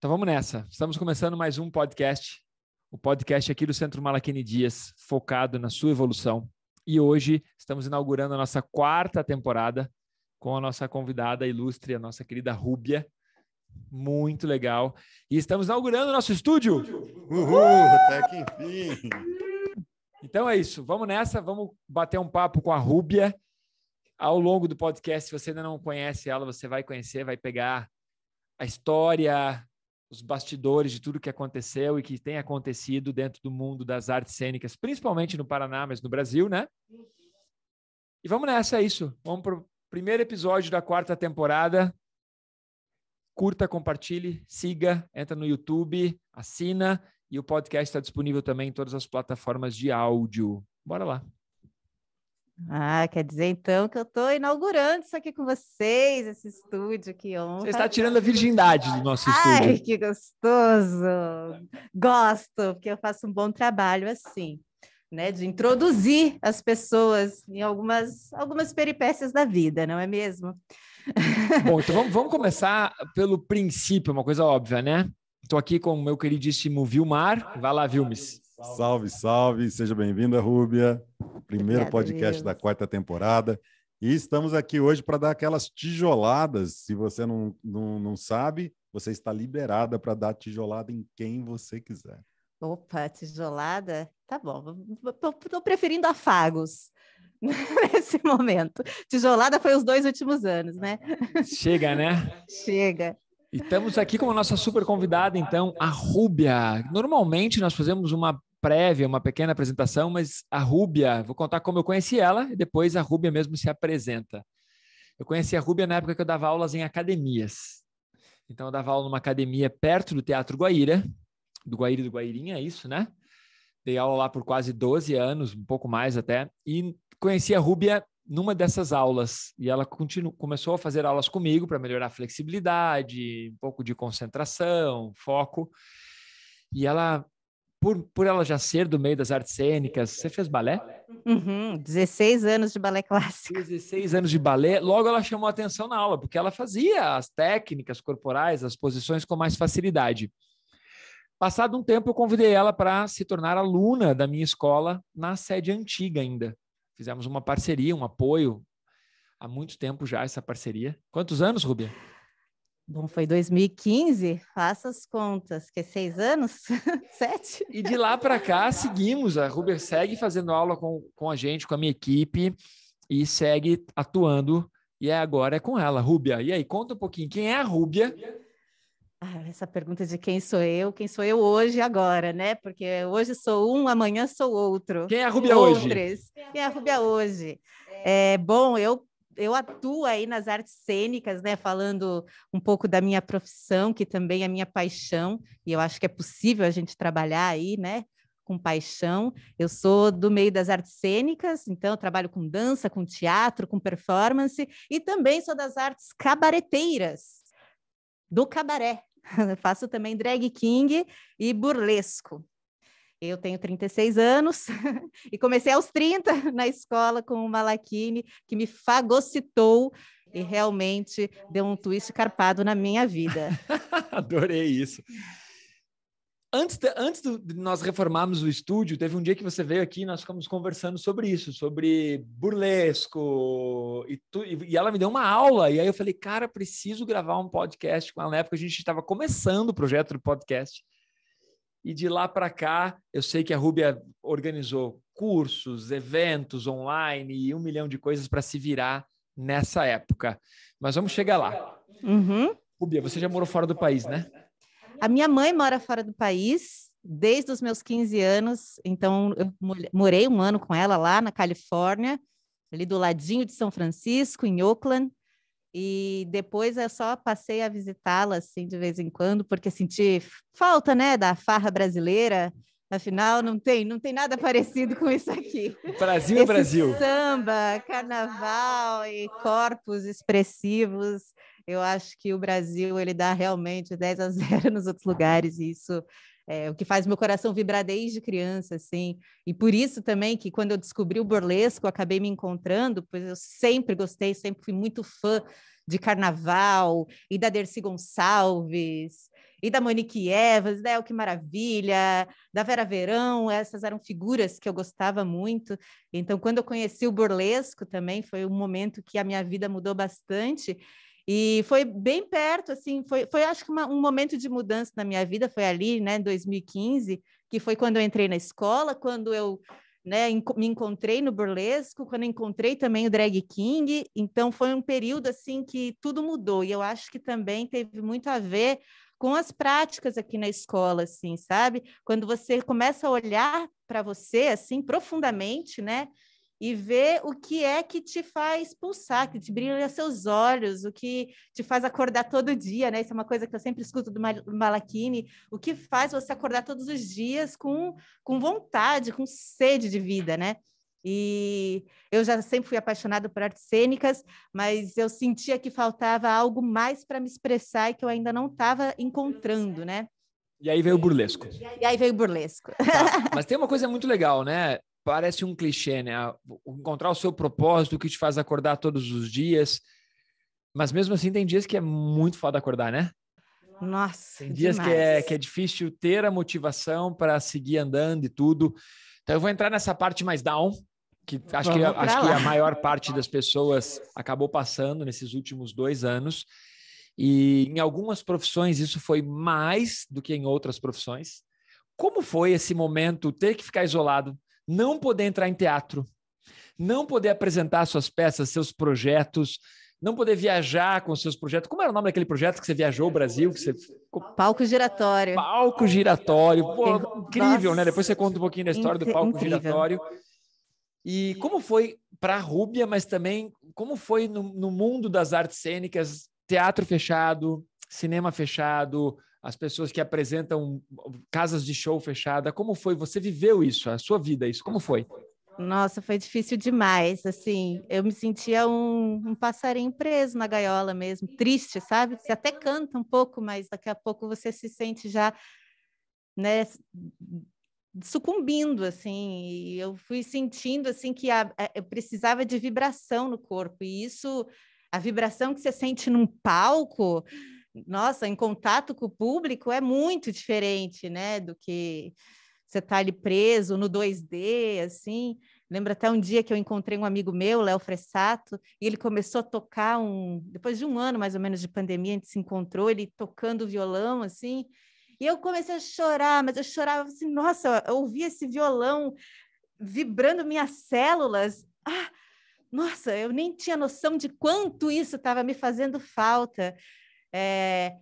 Então vamos nessa. Estamos começando mais um podcast, o podcast aqui do Centro Malaquini Dias, focado na sua evolução. E hoje estamos inaugurando a nossa 4ª temporada com a nossa convidada ilustre, a nossa querida Rúbia. Muito legal. E estamos inaugurando o nosso estúdio. Uhul, até que enfim. Então é isso. Vamos nessa, vamos bater um papo com a Rúbia. Ao longo do podcast, se você ainda não conhece ela, você vai conhecer, vai pegar a história, os bastidores de tudo que aconteceu e que tem acontecido dentro do mundo das artes cênicas, principalmente no Paraná, mas no Brasil, né? E vamos nessa, é isso. Vamos para o primeiro episódio da 4ª temporada. Curta, compartilhe, siga, entra no YouTube, assina e o podcast está disponível também em todas as plataformas de áudio. Bora lá. Quer dizer então que eu estou inaugurando isso aqui com vocês, esse estúdio, que honra. Você está tirando a virgindade do nosso estúdio. Ai, que gostoso! Gosto, porque eu faço um bom trabalho assim, né? De introduzir as pessoas em algumas peripécias da vida, não é mesmo? Bom, então vamos começar pelo princípio, uma coisa óbvia, né? Estou aqui com o meu queridíssimo Vilmar. Vai lá, Vilmes. Salve, salve. Seja bem-vinda, Rúbia. Primeiro Obrigada, podcast Deus. da 4ª temporada. E estamos aqui hoje para dar aquelas tijoladas. Se você não sabe, você está liberada para dar tijolada em quem você quiser. Opa, tijolada? Tá bom. Estou preferindo afagos nesse momento. Tijolada foi os 2 últimos anos, né? Chega, né? Chega. E estamos aqui com a nossa super convidada, então, a Rúbia. Normalmente nós fazemos uma prévia, uma pequena apresentação, mas a Rúbia, vou contar como eu conheci ela e depois a Rúbia mesmo se apresenta. Eu conheci a Rúbia na época que eu dava aulas em academias. Então eu dava aula numa academia perto do Teatro Guaíra, do Guaíra e do Guairinha, é isso, né? Dei aula lá por quase 12 anos, um pouco mais até, e conheci a Rúbia numa dessas aulas, e ela começou a fazer aulas comigo para melhorar a flexibilidade, um pouco de concentração, foco, e ela, por ela já ser do meio das artes cênicas, você fez balé? 16 anos de balé clássico. 16 anos de balé, logo ela chamou a atenção na aula, porque ela fazia as técnicas corporais, as posições com mais facilidade. Passado um tempo, eu convidei ela para se tornar aluna da minha escola na sede antiga ainda. Fizemos uma parceria, um apoio, há muito tempo já essa parceria. Quantos anos, Rúbia? Bom, foi 2015, faça as contas, que é 6 anos? 7? E de lá para cá, seguimos, a Rúbia segue fazendo aula com a gente, com a minha equipe, e segue atuando, e agora é com ela, Rúbia. E aí, conta um pouquinho, quem é a Rúbia? Essa pergunta de quem sou eu hoje e agora, né? Porque hoje sou um, amanhã sou outro. Quem é a Rúbia hoje? Quem é a Rúbia hoje? Bom, eu atuo aí nas artes cênicas, né? Falando um pouco da minha profissão, que também é minha paixão, e eu acho que é possível a gente trabalhar aí, né? Com paixão. Eu sou do meio das artes cênicas, então eu trabalho com dança, com teatro, com performance, e também sou das artes cabareteiras, do cabaré. Faço também drag king e burlesco. Eu tenho 36 anos e comecei aos 30 na escola com o Malaquini, que me fagocitou e realmente deu um twist carpado na minha vida. Adorei isso. Antes de nós reformarmos o estúdio, teve um dia que você veio aqui e nós ficamos conversando sobre isso, sobre burlesco, e ela me deu uma aula, e aí eu falei, cara, preciso gravar um podcast com ela. Na época a gente estava começando o projeto do podcast, e de lá para cá, eu sei que a Rúbia organizou cursos, eventos online e 1 milhão de coisas para se virar nessa época. Mas vamos chegar lá. Rúbia, você já morou fora do país, né? A minha mãe mora fora do país desde os meus 15 anos, então eu morei 1 ano com ela lá na Califórnia, ali do ladinho de São Francisco, em Oakland, e depois eu só passei a visitá-la assim de vez em quando, porque senti falta, né, da farra brasileira. Afinal, não tem nada parecido com isso aqui. Brasil é Brasil. Samba, carnaval e corpos expressivos. Eu acho que o Brasil ele dá realmente 10-0 nos outros lugares, e isso é o que faz meu coração vibrar desde criança, assim. E por isso também que quando eu descobri o burlesco, eu acabei me encontrando, pois eu sempre gostei, sempre fui muito fã de carnaval e da Dercy Gonçalves. e da Monique Evans, da El Que Maravilha, da Vera Verão, essas eram figuras que eu gostava muito. Então, quando eu conheci o burlesco também, foi um momento que a minha vida mudou bastante, e foi bem perto, assim, foi acho que um momento de mudança na minha vida, foi ali, né, em 2015, que foi quando eu entrei na escola, quando eu, né, me encontrei no burlesco, quando eu encontrei também o drag king. Então foi um período assim que tudo mudou, e eu acho que também teve muito a ver com as práticas aqui na escola, assim, sabe? Quando você começa a olhar para você assim profundamente, né? E ver o que é que te faz pulsar, que te brilha seus olhos, o que te faz acordar todo dia, né? Isso é uma coisa que eu sempre escuto do Malakini, o que faz você acordar todos os dias com vontade, com sede de vida, né? E eu já sempre fui apaixonada por artes cênicas, mas eu sentia que faltava algo mais para me expressar e que eu ainda não estava encontrando, né? E aí veio o burlesco. E aí veio o burlesco. Tá, mas tem uma coisa muito legal, né? Parece um clichê, né? Encontrar o seu propósito, o que te faz acordar todos os dias. Mas mesmo assim, tem dias que é muito foda acordar, né? Nossa, tem dias que é difícil ter a motivação para seguir andando e tudo. Então, eu vou entrar nessa parte mais down, que acho que a maior parte das pessoas acabou passando nesses últimos 2 anos. E em algumas profissões isso foi mais do que em outras profissões. Como foi esse momento, ter que ficar isolado, não poder entrar em teatro, não poder apresentar suas peças, seus projetos, não poder viajar com seus projetos? Como era o nome daquele projeto que você viajou o Brasil? Que você... Palco Giratório. Palco Giratório. Pô, incrível, nossa, né? Depois você conta um pouquinho da história do Palco Giratório. E como foi para a Rúbia, mas também como foi no mundo das artes cênicas, teatro fechado, cinema fechado, as pessoas que apresentam casas de show fechada. Como foi? Você viveu isso, a sua vida, isso? Como foi? Nossa, foi difícil demais, assim, eu me sentia um passarinho preso na gaiola mesmo, triste, sabe? Você até canta um pouco, mas daqui a pouco você se sente já, né, sucumbindo, assim, e eu fui sentindo, assim, que eu precisava de vibração no corpo, e isso, a vibração que você sente num palco, nossa, em contato com o público é muito diferente, né, do que você tá ali preso no 2D, assim. Lembro até um dia que eu encontrei um amigo meu, Léo Fressato, e ele começou a tocar depois de 1 ano, mais ou menos, de pandemia, a gente se encontrou, ele tocando violão, assim, e eu comecei a chorar, mas eu chorava assim, nossa, eu ouvia esse violão vibrando minhas células. Nossa, eu nem tinha noção de quanto isso estava me fazendo falta.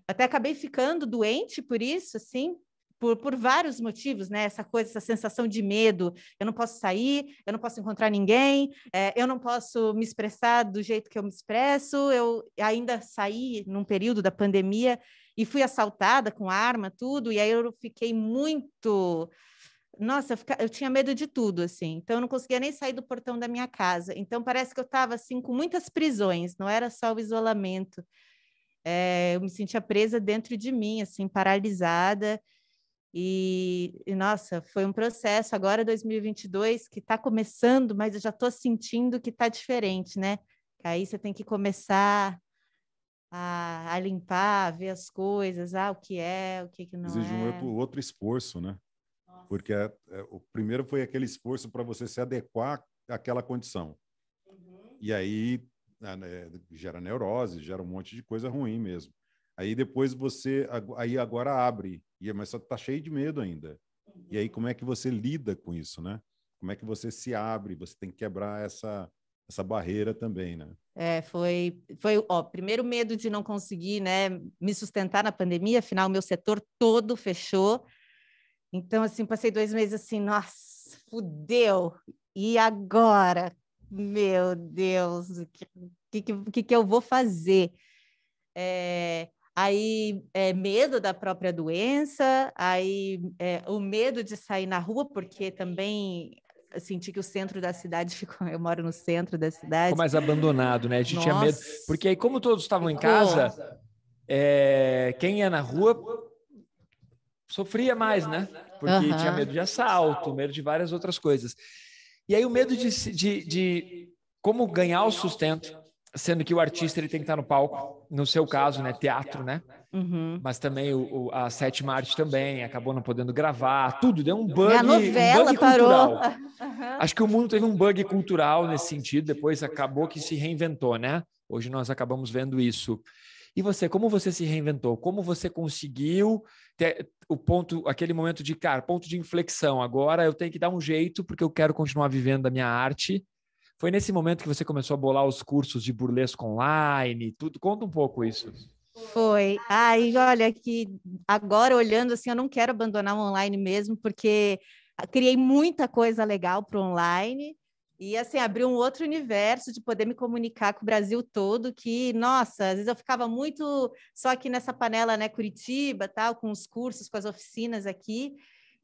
Até acabei ficando doente por isso, assim, por vários motivos, né? Essa coisa, essa sensação de medo. Eu não posso sair, eu não posso encontrar ninguém, eu não posso me expressar do jeito que eu me expresso. Eu ainda saí num período da pandemia e fui assaltada com arma, tudo, e aí eu fiquei muito... Nossa, eu tinha medo de tudo, assim. Então, eu não conseguia nem sair do portão da minha casa. Então, parece que eu estava, assim, com muitas prisões. Não era só o isolamento. Eu me sentia presa dentro de mim, assim, paralisada. E, nossa, foi um processo. Agora, 2022, que está começando, mas eu já estou sentindo que está diferente, né? Que aí você tem que começar a limpar, a ver as coisas, o que é, o que não exige é. Outro esforço, né? Nossa. Porque o primeiro foi aquele esforço para você se adequar àquela condição. Uhum. E aí gera neurose, gera um monte de coisa ruim mesmo. Aí depois aí agora abre, mas só está cheio de medo ainda. Uhum. E aí como é que você lida com isso, né? Como é que você se abre? Você tem que quebrar essa barreira também, né? Foi primeiro medo de não conseguir, né, me sustentar na pandemia, afinal, o meu setor todo fechou. Então, assim, passei 2 meses assim, nossa, fudeu. E agora? Meu Deus, o que eu vou fazer? Aí, medo da própria doença, aí o medo de sair na rua, porque também eu senti que o centro da cidade ficou... Eu moro no centro da cidade. Ficou mais abandonado, né? A gente tinha medo. Porque aí, como todos estavam em casa, quem ia na rua sofria mais, né? Porque tinha medo de assalto, medo de várias outras coisas. E aí o medo de como ganhar o sustento, sendo que o artista ele tem que estar no palco, no seu caso, né, teatro, né? Uhum. Mas também a sétima arte também acabou não podendo gravar, tudo, deu um A novela bug parou. cultural. Acho que o mundo teve um bug cultural nesse sentido, depois acabou que se reinventou, né? Hoje nós acabamos vendo isso. E você, como você se reinventou? Como você conseguiu ter o ponto, aquele momento de, cara, ponto de inflexão, agora eu tenho que dar um jeito porque eu quero continuar vivendo da minha arte. Foi nesse momento que você começou a bolar os cursos de burlesco online, tudo. Conta um pouco isso. Foi. Aí, olha, que agora olhando assim, eu não quero abandonar o online mesmo, porque criei muita coisa legal para o online e assim abriu um outro universo de poder me comunicar com o Brasil todo, que, nossa, às vezes eu ficava muito só aqui nessa panela, né, Curitiba, tal, com os cursos, com as oficinas aqui.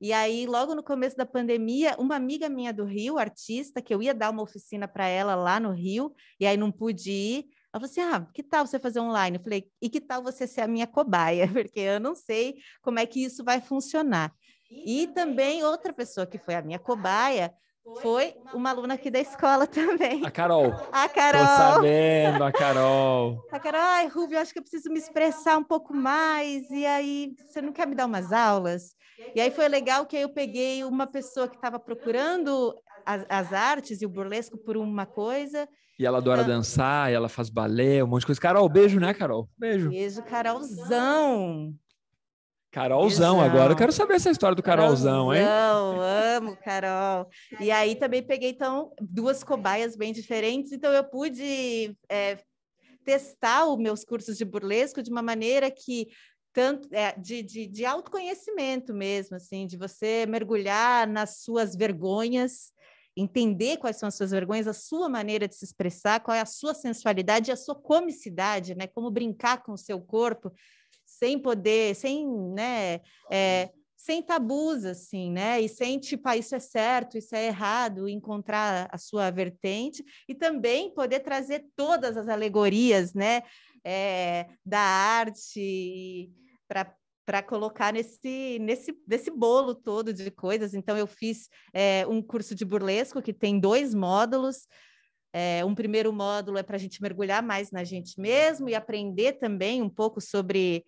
E aí, logo no começo da pandemia, uma amiga minha do Rio, artista, que eu ia dar uma oficina para ela lá no Rio, e aí não pude ir. Ela falou assim, que tal você fazer online? Eu falei, e que tal você ser a minha cobaia? Porque eu não sei como é que isso vai funcionar. E também outra pessoa que foi a minha cobaia foi uma aluna aqui da escola também. A Carol. A Carol. Tô sabendo, a Carol. A Carol, ai, Rubio, eu acho que eu preciso me expressar um pouco mais. E aí, você não quer me dar umas aulas? E aí foi legal que eu peguei uma pessoa que estava procurando as artes e o burlesco por uma coisa. E ela adora dançar, ela faz balé, um monte de coisa. Carol, beijo, né, Carol? Beijo. Beijo, Carolzão. Carolzão, Beijão. Agora eu quero saber essa história do Carolzão, hein? Amo Carol. E aí também peguei, então, duas cobaias bem diferentes, então eu pude testar os meus cursos de burlesco de uma maneira que tanto de autoconhecimento mesmo, assim, de você mergulhar nas suas vergonhas, entender quais são as suas vergonhas, a sua maneira de se expressar, qual é a sua sensualidade e a sua comicidade, né? Como brincar com o seu corpo sem poder, sem tabus, assim, né? E sem, tipo, isso é certo, isso é errado, encontrar a sua vertente e também poder trazer todas as alegorias, né? Da arte para colocar nesse bolo todo de coisas. Então, eu fiz um curso de burlesco que tem 2 módulos. Um primeiro módulo é para a gente mergulhar mais na gente mesmo e aprender também um pouco sobre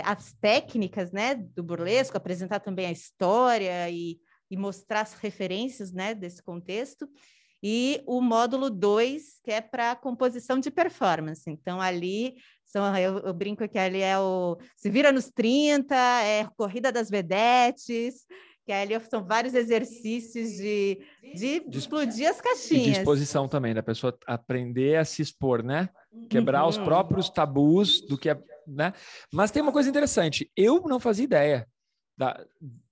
as técnicas, né, do burlesco, apresentar também a história e mostrar as referências, né, desse contexto. E o módulo 2, que é para composição de performance. Então, ali, eu brinco que ali é o Se Vira nos 30, é Corrida das Vedetes, que ali são vários exercícios de explodir as caixinhas. E de exposição também, da pessoa aprender a se expor, né? Quebrar os próprios tabus do que é, né? Mas tem uma coisa interessante, eu não fazia ideia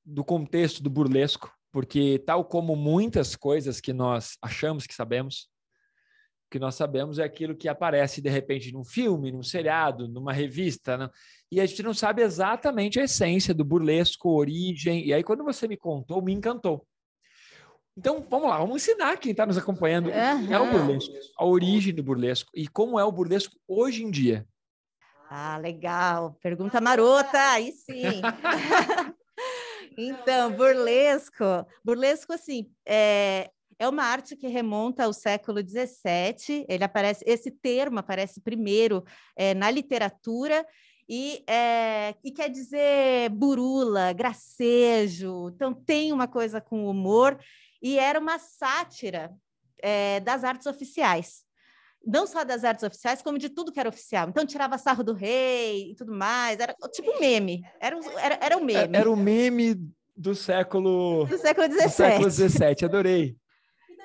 do contexto do burlesco, porque tal como muitas coisas que nós achamos que sabemos, o que nós sabemos é aquilo que aparece de repente num filme, num seriado, numa revista, né? E a gente não sabe exatamente a essência do burlesco, origem. E aí, quando você me contou, me encantou. Então, vamos lá, vamos ensinar quem está nos acompanhando o que é o burlesco, a origem do burlesco e como é o burlesco hoje em dia. Ah, legal. Pergunta marota, aí sim. Então, burlesco assim, é uma arte que remonta ao século XVII. Esse termo aparece primeiro na literatura e quer dizer burula, gracejo. Então, tem uma coisa com humor e era uma sátira das artes oficiais. Não só das artes oficiais, como de tudo que era oficial. Então, tirava sarro do rei e tudo mais. Era tipo um meme. Era um meme. Era o meme do século XVII. Adorei.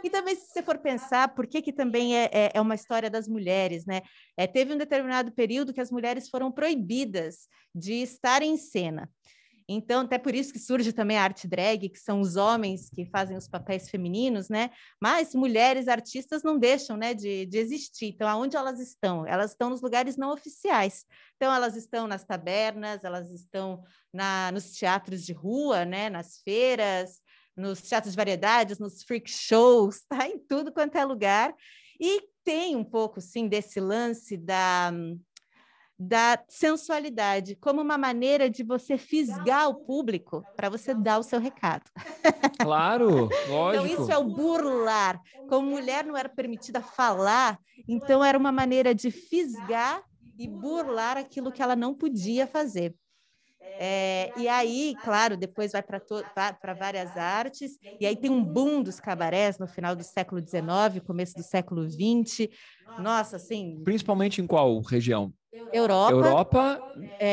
E também, se você for pensar, por que também é uma história das mulheres, né? Teve um determinado período que as mulheres foram proibidas de estar em cena. Então, até por isso que surge também a arte drag, que são os homens que fazem os papéis femininos, né? Mas mulheres artistas não deixam, né, de existir. Então, aonde elas estão? Elas estão nos lugares não oficiais. Então, elas estão nas tabernas, elas estão nos teatros de rua, né, nas feiras, nos teatros de variedades, nos freak shows, tá? Em tudo quanto é lugar. E tem um pouco, sim, desse lance da sensualidade como uma maneira de você fisgar o público para você dar o seu recado. Claro, lógico. Então, isso é o burlar. Como mulher não era permitida falar, então era uma maneira de fisgar e burlar aquilo que ela não podia fazer. E aí, claro, depois vai para várias artes, e aí tem um boom dos cabarés no final do século XIX, começo do século XX. Nossa, assim... Principalmente em qual região? Europa,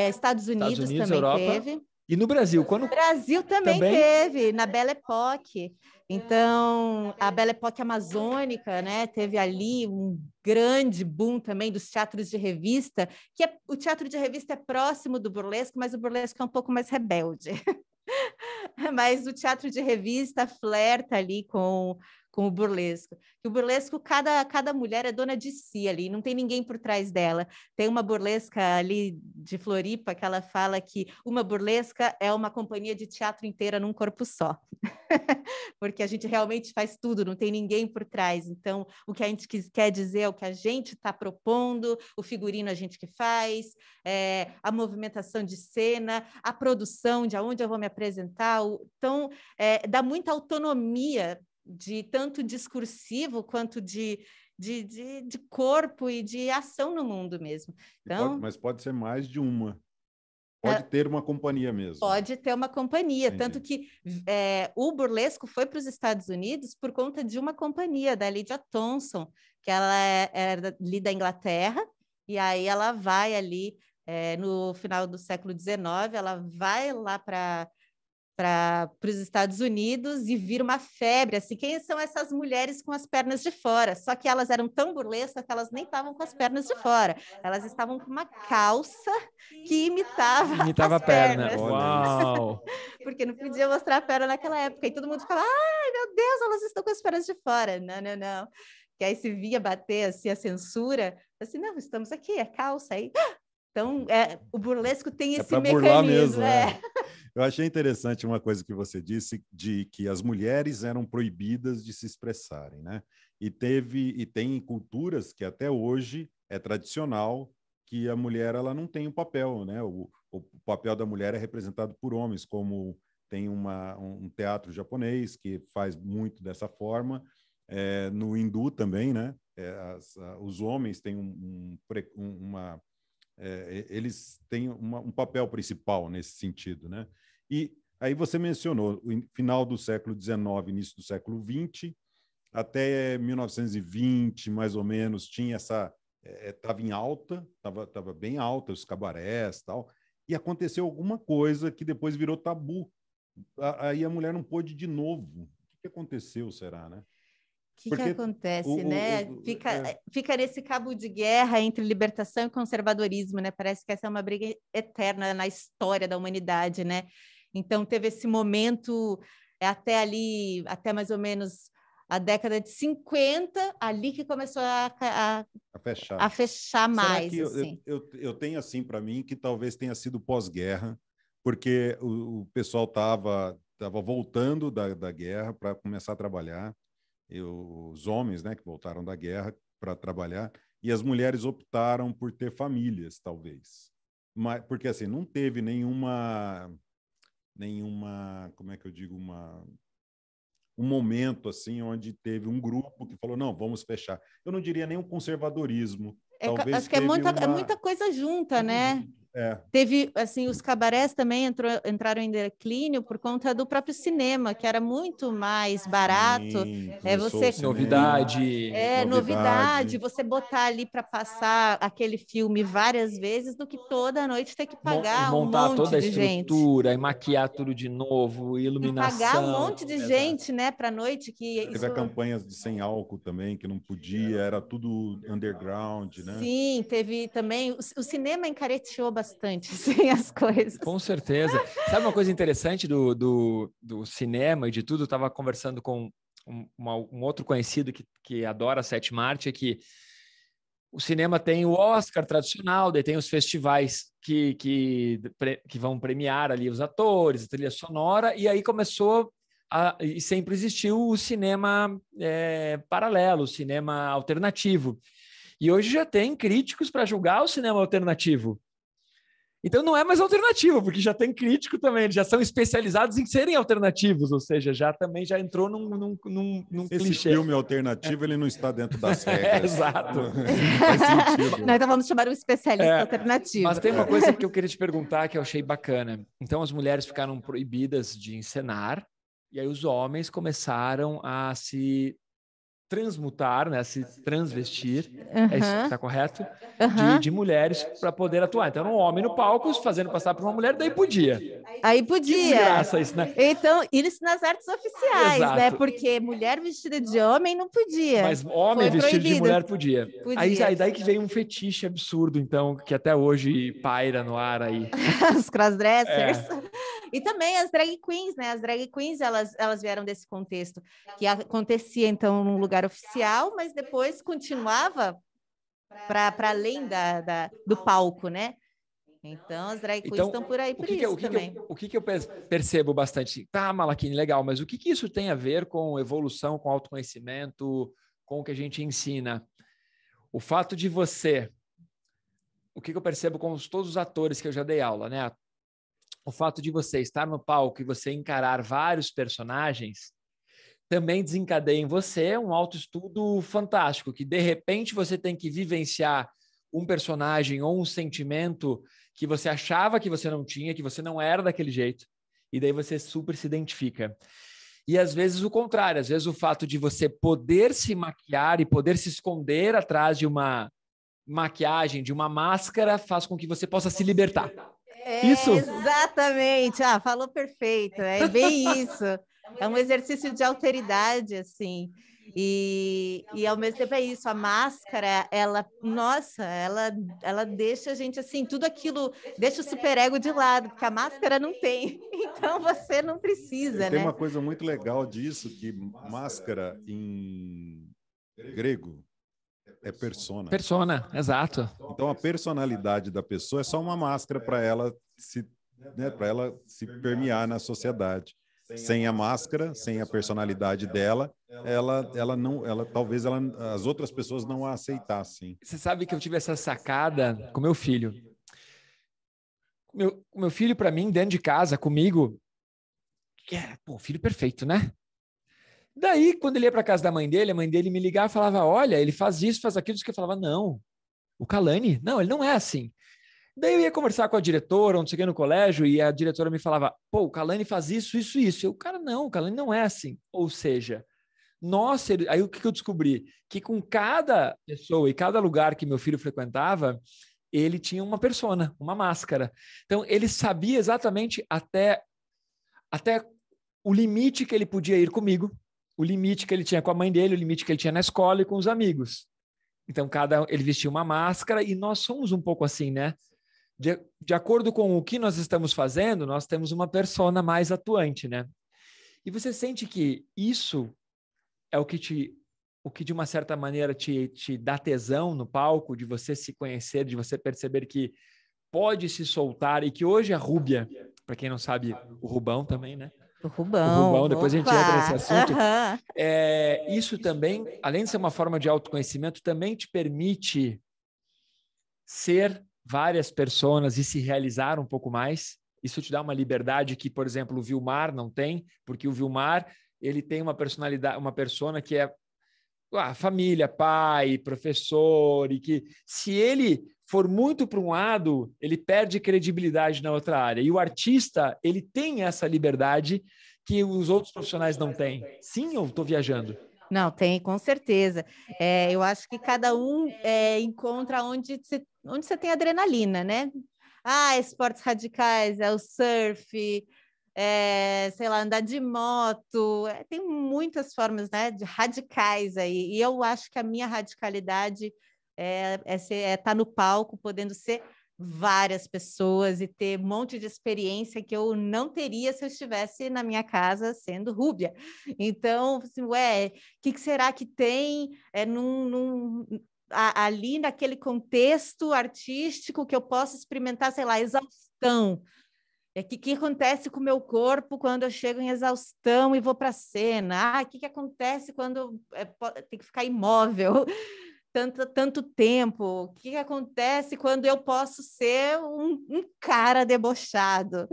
Estados Unidos também Europa. teve. E no Brasil? Quando... Brasil também teve, na Belle Époque. Então, a Belle Époque amazônica, né, teve ali um grande boom também dos teatros de revista, o teatro de revista é próximo do burlesco, mas o burlesco é um pouco mais rebelde. Mas o teatro de revista flerta ali com o burlesco. O burlesco, cada mulher é dona de si ali, não tem ninguém por trás dela. Tem uma burlesca ali de Floripa que ela fala que uma burlesca é uma companhia de teatro inteira num corpo só. Porque a gente realmente faz tudo, não tem ninguém por trás. Então, o que a gente quer dizer é o que a gente está propondo, o figurino a gente que faz, a movimentação de cena, a produção, de aonde eu vou me apresentar. Então, dá muita autonomia de tanto discursivo quanto de corpo e de ação no mundo mesmo. Então, mas pode ser mais de uma. Pode ter uma companhia mesmo. Pode ter uma companhia. Entendi. Tanto que o burlesco foi para os Estados Unidos por conta de uma companhia, da Lydia Thompson, que ela era ali da Inglaterra, e aí ela vai ali, no final do século XIX, ela vai lá para os Estados Unidos e vira uma febre, assim, quem são essas mulheres com as pernas de fora? Só que elas eram tão burlescas que elas nem estavam com as pernas de fora, elas estavam com uma calça que imitava a perna. pernas. Uau! Porque não podia mostrar a perna naquela época, e todo mundo ficava, ai, meu Deus, elas estão com as pernas de fora. Não. Que aí se via bater, assim, a censura, assim, não, estamos aqui, é calça aí. Então, o burlesco tem esse mecanismo. Burlar mesmo, Eu achei interessante uma coisa que você disse, de que as mulheres eram proibidas de se expressarem, né? E tem culturas que até hoje é tradicional que a mulher ela não tem um papel, né? O papel da mulher é representado por homens, como tem um teatro japonês que faz muito dessa forma, no hindu também, né? Os homens têm eles têm um papel principal nesse sentido, né? E aí você mencionou o final do século XIX, início do século XX, até 1920, mais ou menos, tinha estava em alta, estava bem alta, os cabarés e tal, e aconteceu alguma coisa que depois virou tabu. Aí a mulher não pôde de novo. O que aconteceu, será, né? O que acontece, né? Fica nesse cabo de guerra entre libertação e conservadorismo, né? Parece que essa é uma briga eterna na história da humanidade, né? Então, teve esse momento até mais ou menos a década de 50, ali que começou a fechar mais. Será que assim? eu tenho assim para mim que talvez tenha sido pós-guerra, porque o pessoal estava voltando da guerra para começar a trabalhar, os homens, né, que voltaram da guerra para trabalhar, e as mulheres optaram por ter famílias, talvez. Mas, porque assim, não teve nenhuma, como é que eu digo, um momento assim onde teve um grupo que falou, não, vamos fechar. Eu não diria nem um conservadorismo. Talvez acho que é muita coisa junta, né? Teve, assim, os cabarés também entraram em declínio por conta do próprio cinema, que era muito mais barato. Novidade. Você botar ali para passar aquele filme várias vezes do que toda noite ter que pagar montar um monte toda a de estrutura gente. e maquiar tudo de novo, iluminação. E pagar um monte de gente, né, para noite. Teve a campanha de sem álcool também, que não podia, era tudo underground, né? Sim, teve também. O cinema encareteou bastante assim, as coisas. Com certeza. Sabe uma coisa interessante do cinema e de tudo? Eu estava conversando com um outro conhecido que adora a sétima arte, é que o cinema tem o Oscar tradicional, daí tem os festivais que vão premiar ali os atores, a trilha sonora, e aí começou e sempre existiu o cinema paralelo, o cinema alternativo. E hoje já tem críticos para julgar o cinema alternativo. Então não é mais alternativo, porque já tem crítico também, eles já são especializados em serem alternativos, ou seja, também já entrou num Esse clichê. filme alternativo, ele não está dentro das regras. Exato. Não faz sentido. Não, então vamos chamar um especialista alternativo. Mas tem uma coisa que eu queria te perguntar que eu achei bacana. Então as mulheres ficaram proibidas de encenar, e aí os homens começaram a se transmutar, né, a se transvestir, é isso, tá correto? De mulheres para poder atuar. Então, um homem no palco fazendo passar por uma mulher, daí podia. Aí podia. Que desgraça isso, né? Então, isso nas artes oficiais, Exato. né? Porque mulher vestida de homem não podia. Mas homem vestido de mulher podia. Aí daí que veio um fetiche absurdo, então, que até hoje paira no ar aí. Os crossdressers. E também as drag queens, né? As drag queens, elas vieram desse contexto, que acontecia, então, num lugar oficial, mas depois continuava para além do palco, né? Então, as drag queens estão por aí por isso também. O que eu percebo bastante? Tá, Malaquini, legal, mas o que isso tem a ver com evolução, com autoconhecimento, com o que a gente ensina? O fato de você... O que eu percebo com todos os atores que eu já dei aula, né? O fato de você estar no palco e você encarar vários personagens também desencadeia em você um autoestudo fantástico, que de repente você tem que vivenciar um personagem ou um sentimento que você achava que você não tinha, que você não era daquele jeito, e daí você super se identifica. E às vezes o contrário, às vezes o fato de você poder se maquiar e poder se esconder atrás de uma maquiagem, de uma máscara, faz com que você possa se libertar. Isso? Exatamente. Falou perfeito. É bem isso. É um exercício de alteridade, assim. E ao mesmo tempo é isso. A máscara, ela deixa a gente assim, tudo aquilo, deixa o superego de lado, porque a máscara não tem. Então você não precisa, né? Tem uma coisa muito legal disso, que máscara em grego é persona. Persona, exato. Então, a personalidade da pessoa é só uma máscara para ela se permear na sociedade. Sem a máscara, sem a personalidade dela, talvez as outras pessoas não a aceitassem. Você sabe que eu tive essa sacada com meu filho. Meu filho, para mim, dentro de casa, comigo, filho perfeito, né? Daí, quando ele ia para casa da mãe dele, a mãe dele me ligava e falava, olha, ele faz isso, faz aquilo, que eu falava, não, o Kalani, não, ele não é assim. Daí eu ia conversar com a diretora, onde cheguei no colégio, e a diretora me falava, o Kalani faz isso, isso, isso. Eu, cara, não, o Kalani não é assim. Ou seja, aí o que eu descobri? Que com cada pessoa e cada lugar que meu filho frequentava, ele tinha uma persona, uma máscara. Então, ele sabia exatamente até o limite que ele podia ir comigo, o limite que ele tinha com a mãe dele, o limite que ele tinha na escola e com os amigos. Então, ele vestia uma máscara e nós somos um pouco assim, né? De acordo com o que nós estamos fazendo, nós temos uma persona mais atuante, né? E você sente que isso é o que de uma certa maneira te dá tesão no palco, de você se conhecer, de você perceber que pode se soltar e que hoje a Rúbia, para quem não sabe, o Rubão também, né? O Rubão, depois a gente entra nesse assunto. Isso também, além de ser uma forma de autoconhecimento, também te permite ser várias personas e se realizar um pouco mais. Isso te dá uma liberdade que, por exemplo, o Vilmar não tem, porque o Vilmar, ele tem uma personalidade, uma persona que é família, pai, professor, e que se ele for muito para um lado, ele perde credibilidade na outra área. E o artista, ele tem essa liberdade que os outros profissionais não têm. Sim, eu estou viajando? Não, tem, com certeza. Eu acho que cada um encontra onde você tem adrenalina, né? Esportes radicais, o surf, sei lá, andar de moto, tem muitas formas, né, de radicais aí. E eu acho que a minha radicalidade é estar no palco, podendo ser várias pessoas e ter um monte de experiência que eu não teria se eu estivesse na minha casa sendo Rúbia. Então, assim, o que será que tem ali naquele contexto artístico que eu possa experimentar, sei lá, exaustão? O que acontece com o meu corpo quando eu chego em exaustão e vou para a cena? O que acontece quando eu tenho que ficar imóvel? tanto tempo? O que acontece quando eu posso ser um cara debochado?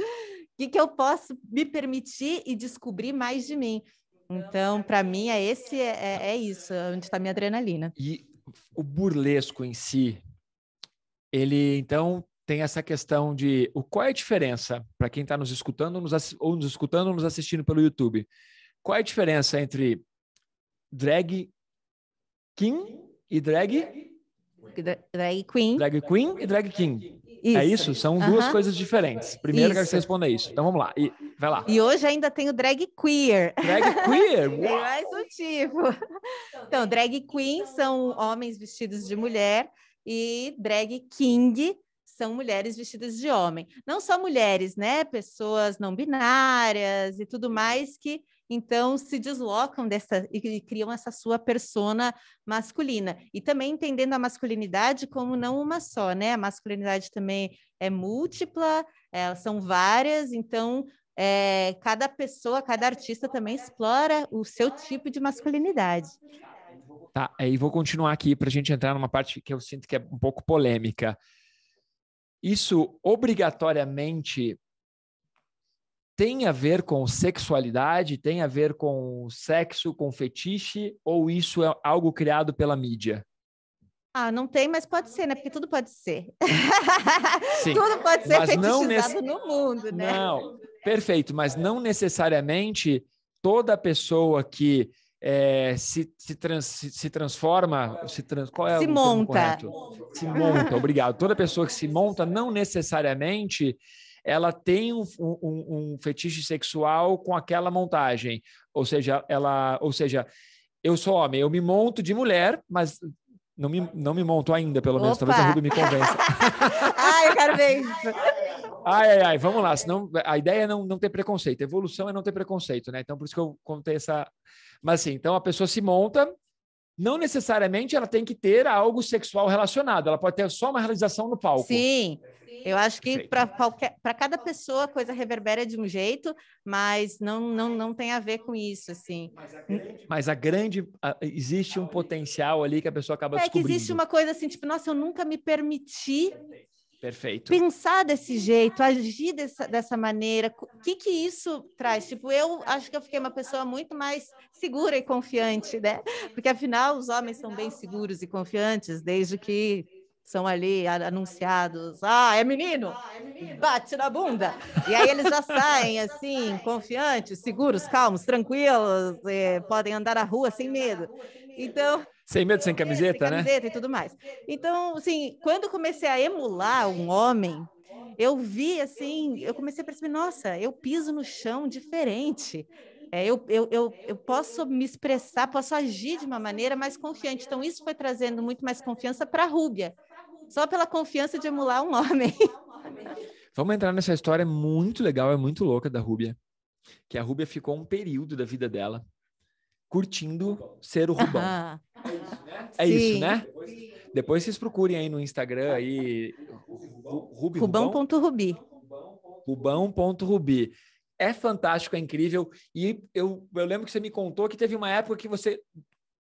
O que eu posso me permitir e descobrir mais de mim? Então, para mim, é isso, onde está minha adrenalina. E o burlesco em si, ele, então, tem essa questão de qual é a diferença, para quem está nos escutando ou nos escutando ou nos assistindo pelo YouTube, qual é a diferença entre drag king e drag queen. Drag queen e drag king. Isso. É isso? São duas coisas diferentes. Primeiro, eu quero que você responda isso. Então, vamos lá. Vai lá. E hoje ainda tem o drag queer. Drag queer? Tem mais um tipo. Então, drag queen são homens vestidos de mulher e drag king são mulheres vestidas de homem. Não só mulheres, né? Pessoas não binárias e tudo mais que então se deslocam e criam essa sua persona masculina. E também entendendo a masculinidade como não uma só, né? A masculinidade também é múltipla, elas são várias, então cada pessoa, cada artista também explora o seu tipo de masculinidade. Tá, aí vou continuar aqui para a gente entrar numa parte que eu sinto que é um pouco polêmica. Isso obrigatoriamente tem a ver com sexualidade, tem a ver com sexo, com fetiche, ou isso é algo criado pela mídia? Não tem, mas pode ser, né? Porque tudo pode ser. Sim, tudo pode ser fetichizado no mundo, né? Não, perfeito, mas não necessariamente toda pessoa que se transforma, qual é se o termo monta. correto? Se monta, obrigado. Toda pessoa que se monta, não necessariamente ela tem um fetiche sexual com aquela montagem. Ou seja, eu sou homem, eu me monto de mulher, mas não me monto ainda, pelo menos. Talvez a Rubia me convença. Eu quero ver isso. Ai, vamos lá. Senão, a ideia é não ter preconceito. A evolução é não ter preconceito, né? Então, por isso que eu contei essa... Mas, assim, então a pessoa se monta, não necessariamente ela tem que ter algo sexual relacionado. Ela pode ter só uma realização no palco. Sim. Eu acho que para cada pessoa a coisa reverbera de um jeito, mas não tem a ver com isso, assim. Mas existe um potencial ali que a pessoa acaba descobrindo. Que existe uma coisa assim, tipo, nossa, eu nunca me permiti pensar desse jeito, agir dessa maneira. O que isso traz? Tipo, eu acho que eu fiquei uma pessoa muito mais segura e confiante, né? Porque, afinal, os homens são bem seguros e confiantes desde que são ali anunciados, é menino, bate na bunda. E aí eles já saem assim, confiantes, seguros, calmos, tranquilos, podem andar na rua sem medo. Então, sem medo, sem camiseta, né? Sem camiseta e tudo mais. Então, assim, quando eu comecei a emular um homem, eu vi assim, eu comecei a perceber, nossa, eu piso no chão diferente. Eu posso me expressar, posso agir de uma maneira mais confiante. Então, isso foi trazendo muito mais confiança para a Rúbia. Só pela confiança de emular um homem. Vamos entrar nessa história muito legal, é muito louca da Rúbia. Que a Rúbia ficou um período da vida dela curtindo ser o Rubão. É isso, né? Depois vocês procurem aí no Instagram aí Rubão.rubi. Rubão.rubi. É fantástico, é incrível. E eu lembro que você me contou que teve uma época que você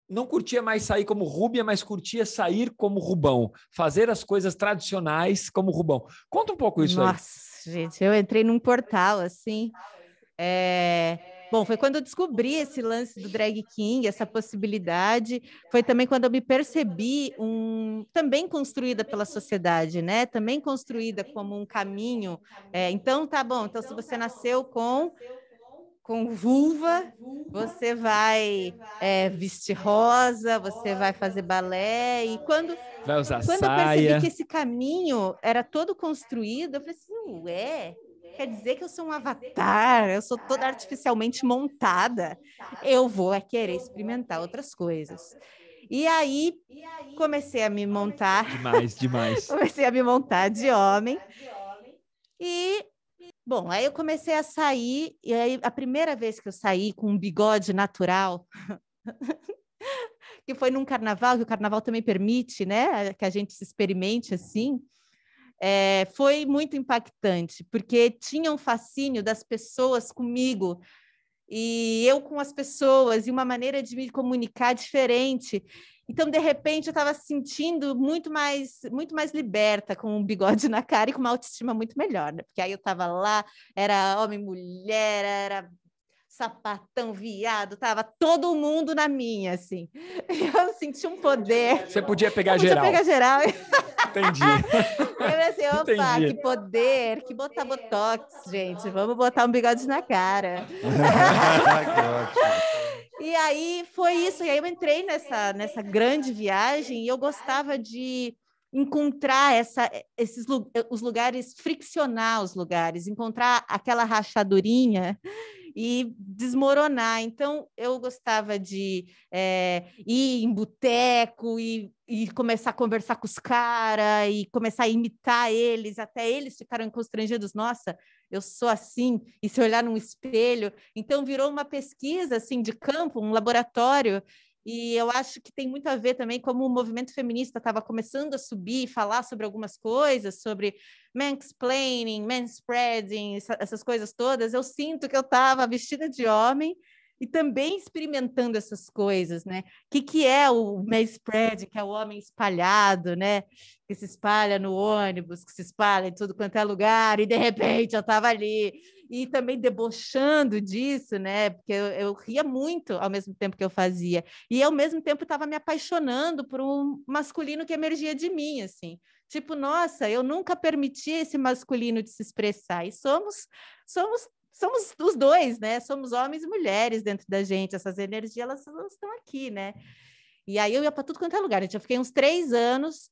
não curtia mais sair como Rúbia, mas curtia sair como Rubão, fazer as coisas tradicionais como Rubão. Conta um pouco isso aí. Nossa, gente, eu entrei num portal assim. Bom, foi quando eu descobri esse lance do drag king, essa possibilidade. Foi também quando eu me percebi também construída pela sociedade, né? Também construída como um caminho. Então, tá bom. Então, se você nasceu com vulva, você vai vestir rosa, você vai fazer balé. E quando vai usar saia. Eu percebi que esse caminho era todo construído, eu falei assim, quer dizer que eu sou um avatar, eu sou toda artificialmente montada, eu vou querer experimentar outras coisas. E aí comecei a me montar. Demais. Comecei a me montar de homem. E bom, aí eu comecei a sair, e aí a primeira vez que eu saí com um bigode natural, que foi num carnaval, que o carnaval também permite, né, que a gente se experimente assim, foi muito impactante, porque tinha um fascínio das pessoas comigo, e eu com as pessoas, e uma maneira de me comunicar diferente. Então, de repente, eu estava sentindo muito mais liberta, com um bigode na cara e com uma autoestima muito melhor, né? Porque aí eu estava lá, era homem, mulher, era sapatão, viado, tava todo mundo na minha, assim. Eu senti um poder. Você podia pegar geral. Podia pegar geral. Entendi. Eu assim, opa, Entendi. que poder, que botar botox, gente. Vamos botar um bigode na cara. Que ótimo. E aí foi isso. E aí eu entrei nessa grande viagem e eu gostava de encontrar os lugares, friccionar os lugares, encontrar aquela rachadurinha e desmoronar. Então, eu gostava de ir em boteco e começar a conversar com os caras e começar a imitar eles, até eles ficaram constrangidos. Nossa, eu sou assim, e se olhar num espelho. Então, virou uma pesquisa assim, de campo, um laboratório. E eu acho que tem muito a ver também como o movimento feminista estava começando a subir, falar sobre algumas coisas, sobre mansplaining, manspreading, essas coisas todas. Eu sinto que eu estava vestida de homem e também experimentando essas coisas, né? O que é o manspreading, que é o homem espalhado, né? Que se espalha no ônibus, que se espalha em tudo quanto é lugar, e de repente eu estava ali. E também debochando disso, né? Porque eu ria muito ao mesmo tempo que eu fazia. E ao mesmo tempo estava me apaixonando por um masculino que emergia de mim, assim. Tipo, nossa, eu nunca permiti esse masculino de se expressar. E somos os dois, né? Somos homens e mulheres dentro da gente. Essas energias, elas estão aqui, né? E aí eu ia para tudo quanto é lugar. Eu fiquei uns 3 anos,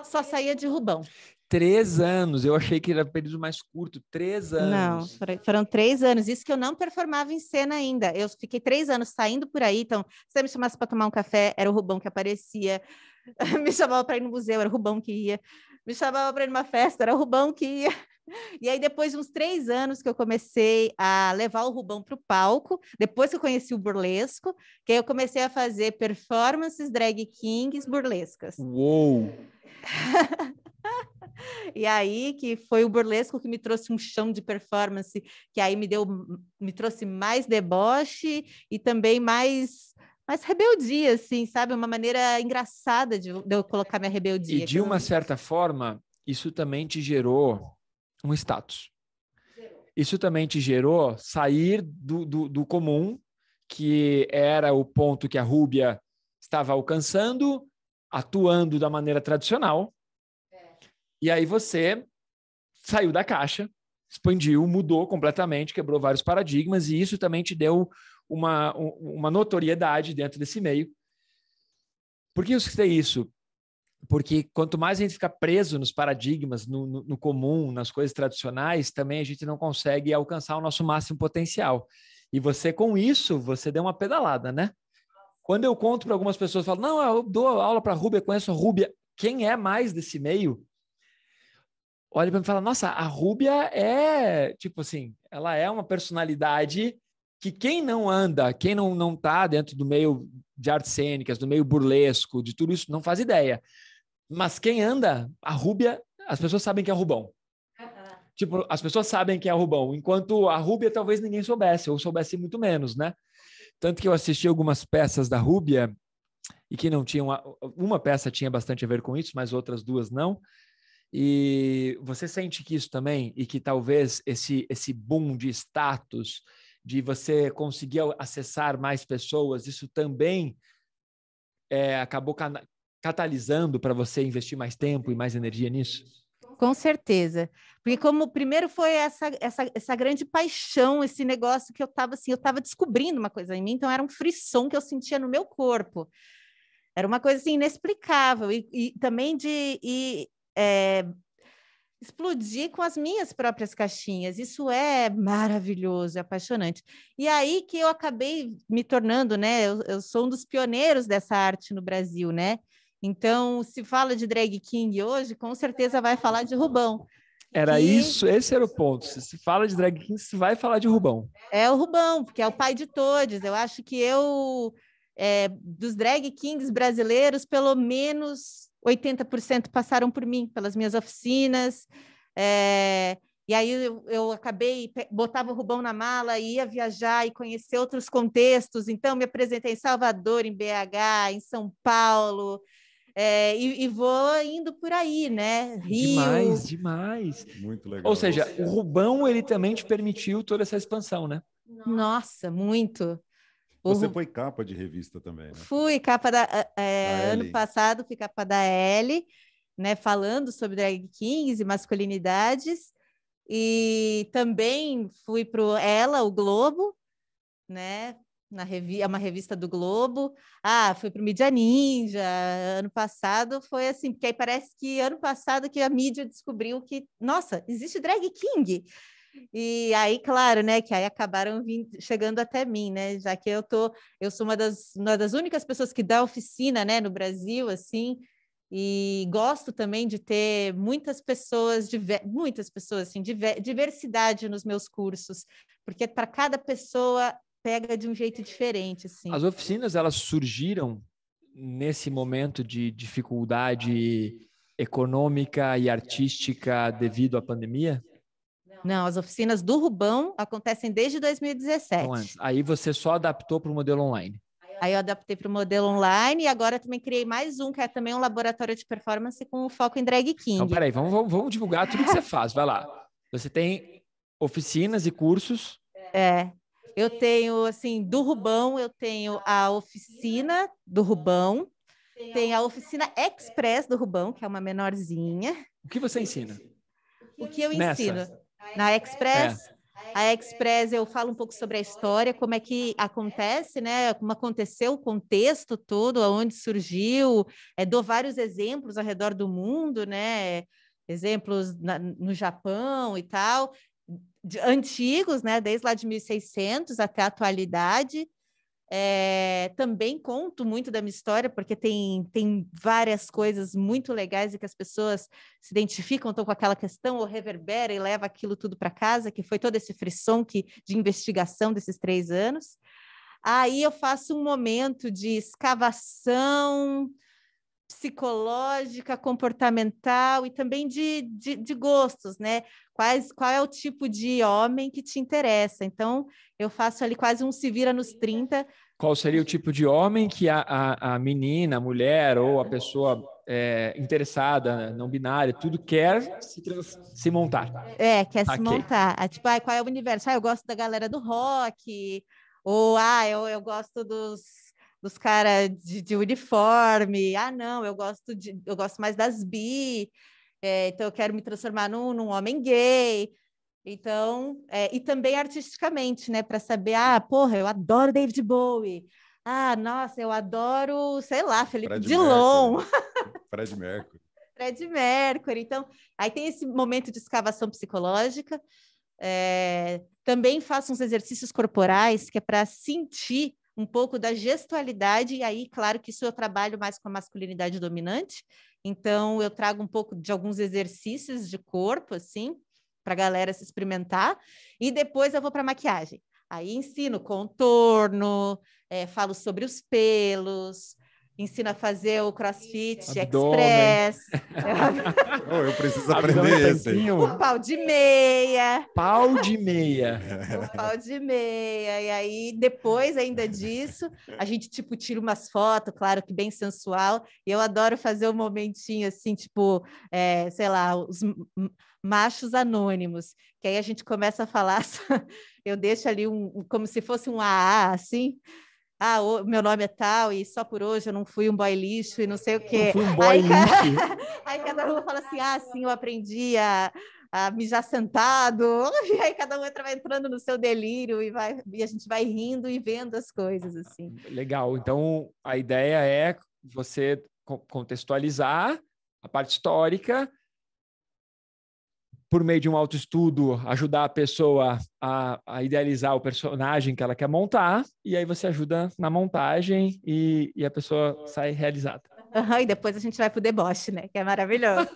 só saía de Rubão. 3 anos, eu achei que era período mais curto, 3 anos. Não, foram 3 anos, isso que eu não performava em cena ainda. Eu fiquei 3 anos saindo por aí, então, se você me chamasse para tomar um café, era o Rubão que aparecia. Me chamava para ir no museu, era o Rubão que ia. Me chamava para ir numa festa, era o Rubão que ia. E aí, depois de uns 3 anos que eu comecei a levar o Rubão para o palco, depois que eu conheci o burlesco, que aí eu comecei a fazer performances drag kings burlescas. Uou! E aí que foi o burlesco que me trouxe um chão de performance, que aí me trouxe mais deboche e também mais rebeldia, assim, sabe? Uma maneira engraçada de eu colocar minha rebeldia. E de uma certa forma, isso também te gerou um status. Isso também te gerou sair do comum, que era o ponto que a Rúbia estava alcançando, atuando da maneira tradicional. E aí você saiu da caixa, expandiu, mudou completamente, quebrou vários paradigmas, e isso também te deu uma notoriedade dentro desse meio. Por que eu citei isso? Porque quanto mais a gente fica preso nos paradigmas, no comum, nas coisas tradicionais, também a gente não consegue alcançar o nosso máximo potencial. E você, com isso, você deu uma pedalada, né? Quando eu conto para algumas pessoas, falo, não, eu dou aula para a Rúbia, conheço a Rúbia. Quem é mais desse meio? Olha para mim e fala, nossa, a Rúbia é, tipo assim, ela é uma personalidade que quem não anda, quem não tá dentro do meio de artes cênicas, do meio burlesco, de tudo isso, não faz ideia. Mas quem anda, a Rúbia, as pessoas sabem que é Rubão. Tipo, as pessoas sabem que é Rubão, enquanto a Rúbia talvez ninguém soubesse, ou soubesse muito menos, né? Tanto que eu assisti algumas peças da Rúbia e que não tinham... Uma peça tinha bastante a ver com isso, mas outras 2 não. E você sente que isso também, e que talvez esse boom de status, de você conseguir acessar mais pessoas, isso também acabou catalisando para você investir mais tempo e mais energia nisso? Com certeza. Porque como primeiro foi essa grande paixão, esse negócio que eu estava descobrindo uma coisa em mim, então era um frisson que eu sentia no meu corpo. Era uma coisa assim, inexplicável. E também de explodir com as minhas próprias caixinhas. Isso é maravilhoso, é apaixonante. E aí que eu acabei me tornando, né? Eu sou um dos pioneiros dessa arte no Brasil, né? Então, se fala de drag king hoje, com certeza vai falar de Rubão. Isso, esse era o ponto. Se fala de drag king, se vai falar de Rubão. É o Rubão, porque é o pai de todos. Eu acho que dos drag kings brasileiros, pelo menos 80% passaram por mim, pelas minhas oficinas. E aí eu acabei, botava o Rubão na mala, ia viajar e conhecer outros contextos. Então, me apresentei em Salvador, em BH, em São Paulo, e vou indo por aí, né? Rio. Demais. Muito legal. Ou seja, o Rubão, ele também te permitiu toda essa expansão, né? Nossa, muito. Você foi capa de revista também, né? Fui capa da... Da ano Elle. passado, fui capa da Elle, né? Falando sobre drag kings e masculinidades. E também fui para o Globo, né? É uma revista do Globo. Fui para o Mídia Ninja. Ano passado foi assim, porque aí parece que ano passado que a mídia descobriu que, nossa, existe drag king. E aí, claro, né, que aí acabaram chegando até mim, né, já que eu sou uma das únicas pessoas que dá oficina, né, no Brasil, assim, e gosto também de ter muitas pessoas, assim, diversidade nos meus cursos, porque para cada pessoa pega de um jeito diferente, assim. As oficinas, elas surgiram nesse momento de dificuldade econômica e artística devido à pandemia? Não, as oficinas do Rubão acontecem desde 2017. Então, antes. Aí você só adaptou para o modelo online. Aí eu adaptei para o modelo online e agora também criei mais um, que é também um laboratório de performance com foco em drag king. Então, peraí, vamos divulgar tudo que você faz. Vai lá. Você tem oficinas e cursos. Eu tenho, assim, do Rubão, eu tenho a oficina do Rubão, tem a oficina express do Rubão, que é uma menorzinha. O que você ensina? O que eu Nessa? ensino? Na Express, a Express eu falo um pouco sobre a história, como é que acontece, né? Como aconteceu o contexto todo, aonde surgiu, dou vários exemplos ao redor do mundo, né? Exemplos no Japão e tal, antigos, né? Desde lá de 1600 até a atualidade. Também conto muito da minha história, porque tem várias coisas muito legais e que as pessoas se identificam, estão com aquela questão, ou reverbera e leva aquilo tudo para casa, que foi todo esse frisson de investigação desses 3 anos. Aí eu faço um momento de escavação psicológica, comportamental e também de gostos, né? Qual é o tipo de homem que te interessa? Então, eu faço ali quase um se vira nos 30. Qual seria o tipo de homem que a menina, a mulher ou a pessoa interessada, não binária, tudo quer se montar? Quer se montar. Tipo, qual é o universo? Eu gosto da galera do rock, ou eu gosto dos caras de uniforme. Não, eu gosto mais das bi. Então eu quero me transformar num homem gay. Então, e também artisticamente, né? Para saber, porra, eu adoro David Bowie. Nossa, eu adoro, sei lá, Felipe Dilon. Fred Mercury. Fred Mercury. Então, aí tem esse momento de escavação psicológica. Também faço uns exercícios corporais, que é para sentir um pouco da gestualidade, e aí, claro que isso eu trabalho mais com a masculinidade dominante, então eu trago um pouco de alguns exercícios de corpo, assim, para a galera se experimentar, e depois eu vou para a maquiagem. Aí ensino contorno, falo sobre os pelos, ensino a fazer o CrossFit Express. Eu preciso aprender esse. O pau de meia. Pau de meia. O pau de meia. E aí, depois ainda disso, a gente, tipo, tira umas fotos, claro que bem sensual. E eu adoro fazer um momentinho, assim, tipo, sei lá, os machos anônimos. Que aí a gente começa a falar, eu deixo ali como se fosse um AA, assim. Meu nome é tal e só por hoje eu não fui um boy lixo e não sei o quê. Não fui um boy lixo. Aí cada um fala assim, sim, eu aprendi a mijar sentado. E aí cada um vai entrando no seu delírio e a gente vai rindo e vendo as coisas, assim. Legal. Então, a ideia é você contextualizar a parte histórica, por meio de um autoestudo, ajudar a pessoa a idealizar o personagem que ela quer montar, e aí você ajuda na montagem e a pessoa sai realizada. E depois a gente vai para o deboche, né? Que é maravilhoso.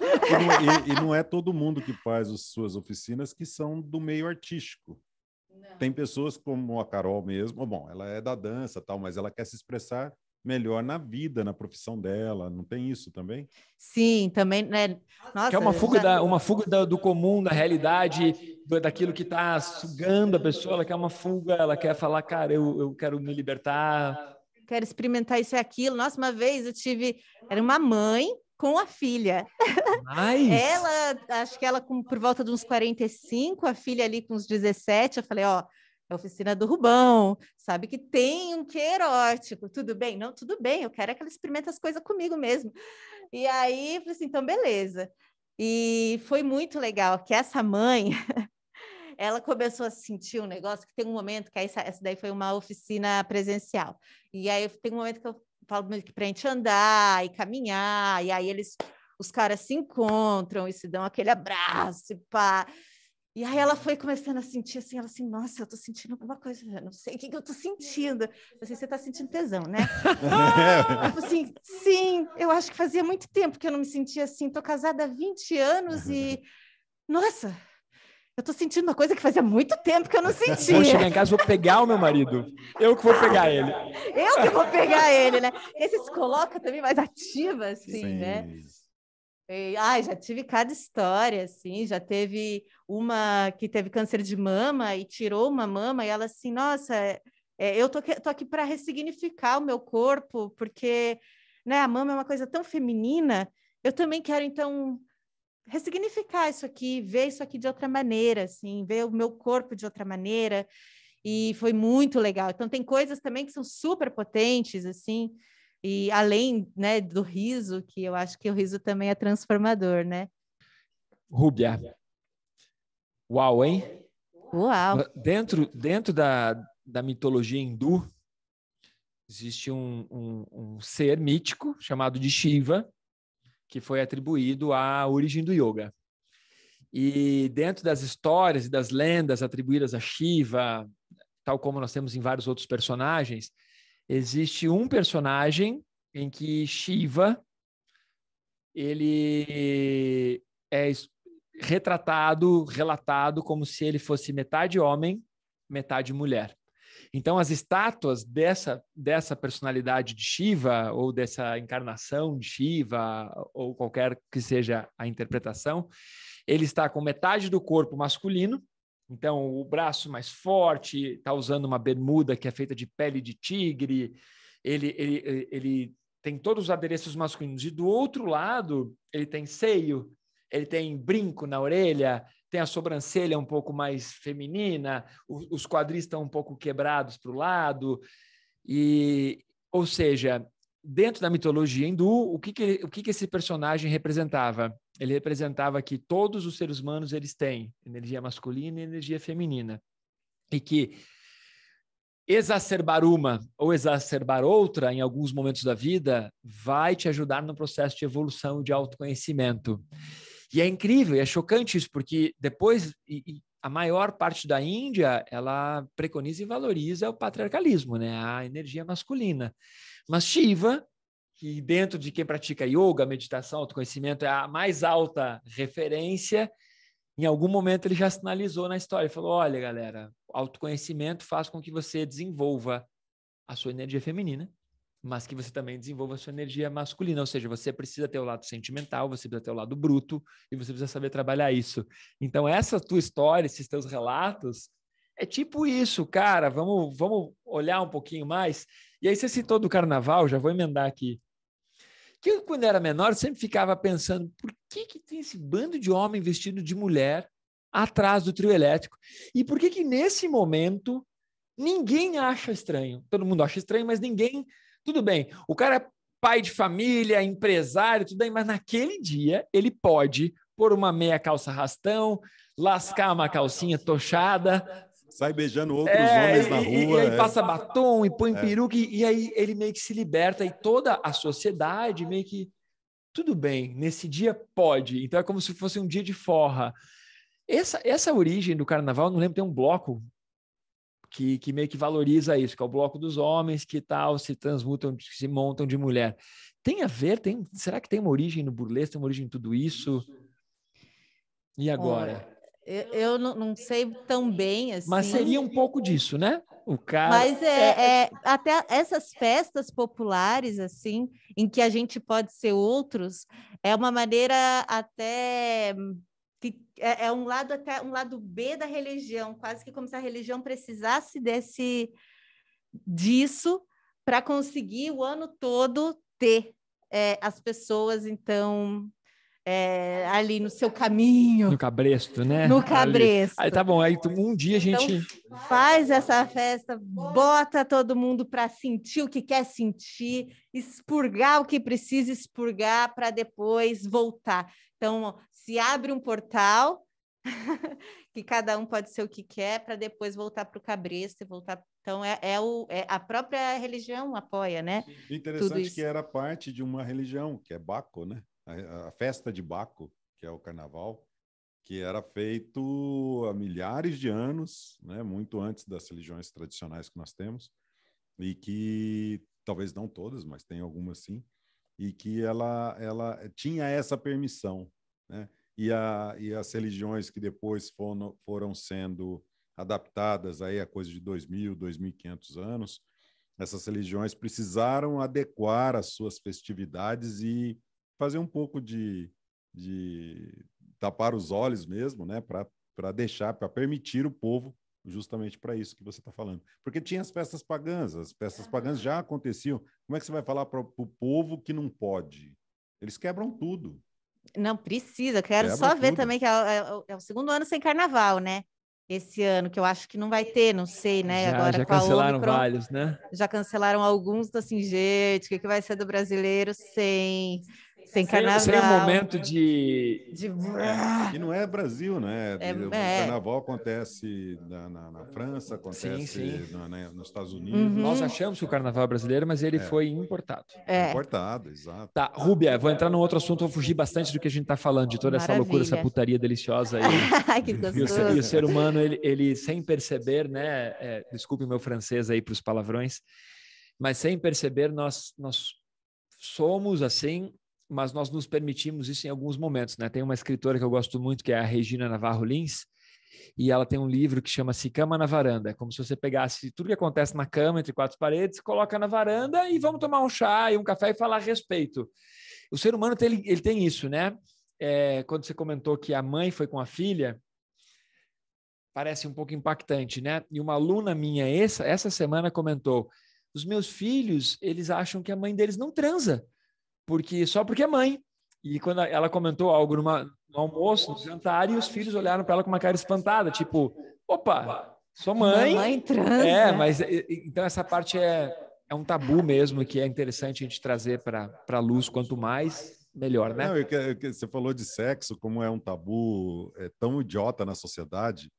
E não é todo mundo que faz as suas oficinas que são do meio artístico. Não. Tem pessoas como a Carol mesmo, bom, ela é da dança, tal, mas ela quer se expressar melhor na vida, na profissão dela. Não tem isso também? Sim, também, né? Nossa, Que é uma fuga do comum, da realidade, daquilo que está sugando a pessoa. Ela quer uma fuga, ela quer falar, cara, eu quero me libertar. Quero experimentar isso e aquilo. Nossa, uma vez era uma mãe com a filha. Mas... Acho que ela por volta de uns 45, a filha ali com uns 17. Eu falei, ó, é a oficina do Rubão, sabe que tem um quê erótico, tudo bem? Não, tudo bem, eu quero que ela experimente as coisas comigo mesmo. E aí, eu falei assim, então beleza. E foi muito legal, que essa mãe, ela começou a sentir um negócio, que tem um momento, que essa daí foi uma oficina presencial, e aí tem um momento que eu falo para a gente andar e caminhar, e aí os caras se encontram e se dão aquele abraço, e pá. E aí ela foi começando a sentir assim, ela assim, nossa, eu tô sentindo alguma coisa, eu não sei o que eu tô sentindo. Eu sei, você tá sentindo tesão, né? Eu falei assim, sim, eu acho que fazia muito tempo que eu não me sentia assim, tô casada há 20 anos e, nossa, eu tô sentindo uma coisa que fazia muito tempo que eu não sentia. Vou chegar em casa, vou pegar o meu marido. Eu que vou pegar ele. Eu que vou pegar ele, né? Esse se coloca também mais ativa, assim, Sim. né? Já tive cada história, assim, já teve uma que teve câncer de mama e tirou uma mama e ela assim, nossa, eu tô aqui para ressignificar o meu corpo, porque, né, a mama é uma coisa tão feminina, eu também quero, então, ressignificar isso aqui, ver isso aqui de outra maneira, assim, ver o meu corpo de outra maneira, e foi muito legal. Então, tem coisas também que são super potentes, assim, e além, né, do riso, que eu acho que o riso também é transformador, né? Rúbia. Uau, hein? Uau! Dentro da mitologia hindu, existe um ser mítico chamado de Shiva, que foi atribuído à origem do yoga. E dentro das histórias e das lendas atribuídas a Shiva, tal como nós temos em vários outros personagens, existe um personagem em que Shiva ele é relatado como se ele fosse metade homem, metade mulher. Então, as estátuas dessa personalidade de Shiva, ou dessa encarnação de Shiva, ou qualquer que seja a interpretação, ele está com metade do corpo masculino, então o braço mais forte, está usando uma bermuda que é feita de pele de tigre, ele tem todos os adereços masculinos, e do outro lado ele tem seio, ele tem brinco na orelha, tem a sobrancelha um pouco mais feminina, os quadris estão um pouco quebrados para o lado, ou seja, dentro da mitologia hindu, o que esse personagem representava? Ele representava que todos os seres humanos eles têm energia masculina e energia feminina, e que exacerbar uma ou exacerbar outra em alguns momentos da vida vai te ajudar no processo de evolução e de autoconhecimento. E é incrível, é chocante isso, porque depois a maior parte da Índia, ela preconiza e valoriza o patriarcalismo, né? A energia masculina. Mas Shiva, que dentro de quem pratica yoga, meditação, autoconhecimento, é a mais alta referência, em algum momento ele já sinalizou na história, falou, olha, galera, autoconhecimento faz com que você desenvolva a sua energia feminina, mas que você também desenvolva a sua energia masculina, ou seja, você precisa ter o lado sentimental, você precisa ter o lado bruto, e você precisa saber trabalhar isso. Então, essa tua história, esses teus relatos, é tipo isso, cara, vamos olhar um pouquinho mais. E aí você citou do carnaval, já vou emendar aqui. Que eu, quando era menor, sempre ficava pensando, por que tem esse bando de homem vestido de mulher atrás do trio elétrico? E por que nesse momento ninguém acha estranho? Todo mundo acha estranho, mas ninguém... Tudo bem, o cara é pai de família, empresário, tudo bem, mas naquele dia ele pode pôr uma meia calça arrastão, lascar uma calcinha tochada, sai beijando outros homens na rua. E aí passa batom e põe peruca, e aí ele meio que se liberta, e toda a sociedade meio que, tudo bem, nesse dia pode. Então é como se fosse um dia de forra. Essa origem do carnaval, não lembro, tem um bloco que meio que valoriza isso, que é o bloco dos homens que tal se transmutam, se montam de mulher. Tem a ver? Será que tem uma origem no burlesque, tem uma origem em tudo isso? E agora? Eu não sei tão bem assim. Mas seria um pouco disso, né? O cara... Mas até essas festas populares, assim, em que a gente pode ser outros, é uma maneira até que é um lado até um lado B da religião, quase que como se a religião precisasse disso para conseguir o ano todo ter as pessoas, então, ali no seu caminho. No cabresto, né? No cabresto. Aí tá bom, aí um dia a gente... Então, faz essa festa, bota todo mundo para sentir o que quer sentir, expurgar o que precisa expurgar para depois voltar. Então, se abre um portal, que cada um pode ser o que quer, para depois voltar para o cabresto e voltar. Então, a própria religião apoia, né? Interessante que era parte de uma religião, que é Baco, né? A festa de Baco, que é o carnaval, que era feito há milhares de anos, né? Muito antes das religiões tradicionais que nós temos, e que, talvez não todas, mas tem algumas sim, e que ela tinha essa permissão, né? E as religiões que depois foram sendo adaptadas aí a coisa de 2.000, 2.500 anos, essas religiões precisaram adequar as suas festividades e fazer um pouco de tapar os olhos mesmo, né, para permitir o povo, justamente para isso que você está falando. Porque tinha as festas pagãs já aconteciam. Como é que você vai falar para o povo que não pode? Eles quebram tudo. Não precisa, quero só ver também que é o segundo ano sem carnaval, né? Esse ano, que eu acho que não vai ter, não sei, né? Agora já com a cancelaram Omicron, vários, né? Já cancelaram alguns, assim, gente, o que vai ser do brasileiro sem carnaval? Sem um momento de... E não é Brasil, né? O carnaval acontece na França, acontece nos Estados Unidos. Nós achamos que o carnaval é brasileiro, mas ele foi importado. Importado, exato. Tá, Rúbia, vou entrar num outro assunto, vou fugir bastante do que a gente está falando, de toda essa loucura, essa putaria deliciosa aí. Ai, que gostoso. E o ser humano, ele sem perceber, né? Desculpe meu francês aí para os palavrões, mas sem perceber, nós somos assim, mas nós nos permitimos isso em alguns momentos, né? Tem uma escritora que eu gosto muito, que é a Regina Navarro Lins, e ela tem um livro que chama-se Cama na Varanda. É como se você pegasse tudo que acontece na cama, entre quatro paredes, coloca na varanda e vamos tomar um chá e um café e falar a respeito. O ser humano ele tem isso, né? Quando você comentou que a mãe foi com a filha, parece um pouco impactante, né? E uma aluna minha essa semana comentou: os meus filhos, eles acham que a mãe deles não transa, só porque é mãe. E quando ela comentou algo no almoço, no jantar, e os filhos olharam para ela com uma cara espantada, tipo, opa, sua mãe... Mamãe transa. Mas então essa parte é um tabu mesmo, que é interessante a gente trazer para a luz, quanto mais, melhor, né? Não, você falou de sexo, como é um tabu tão idiota na sociedade,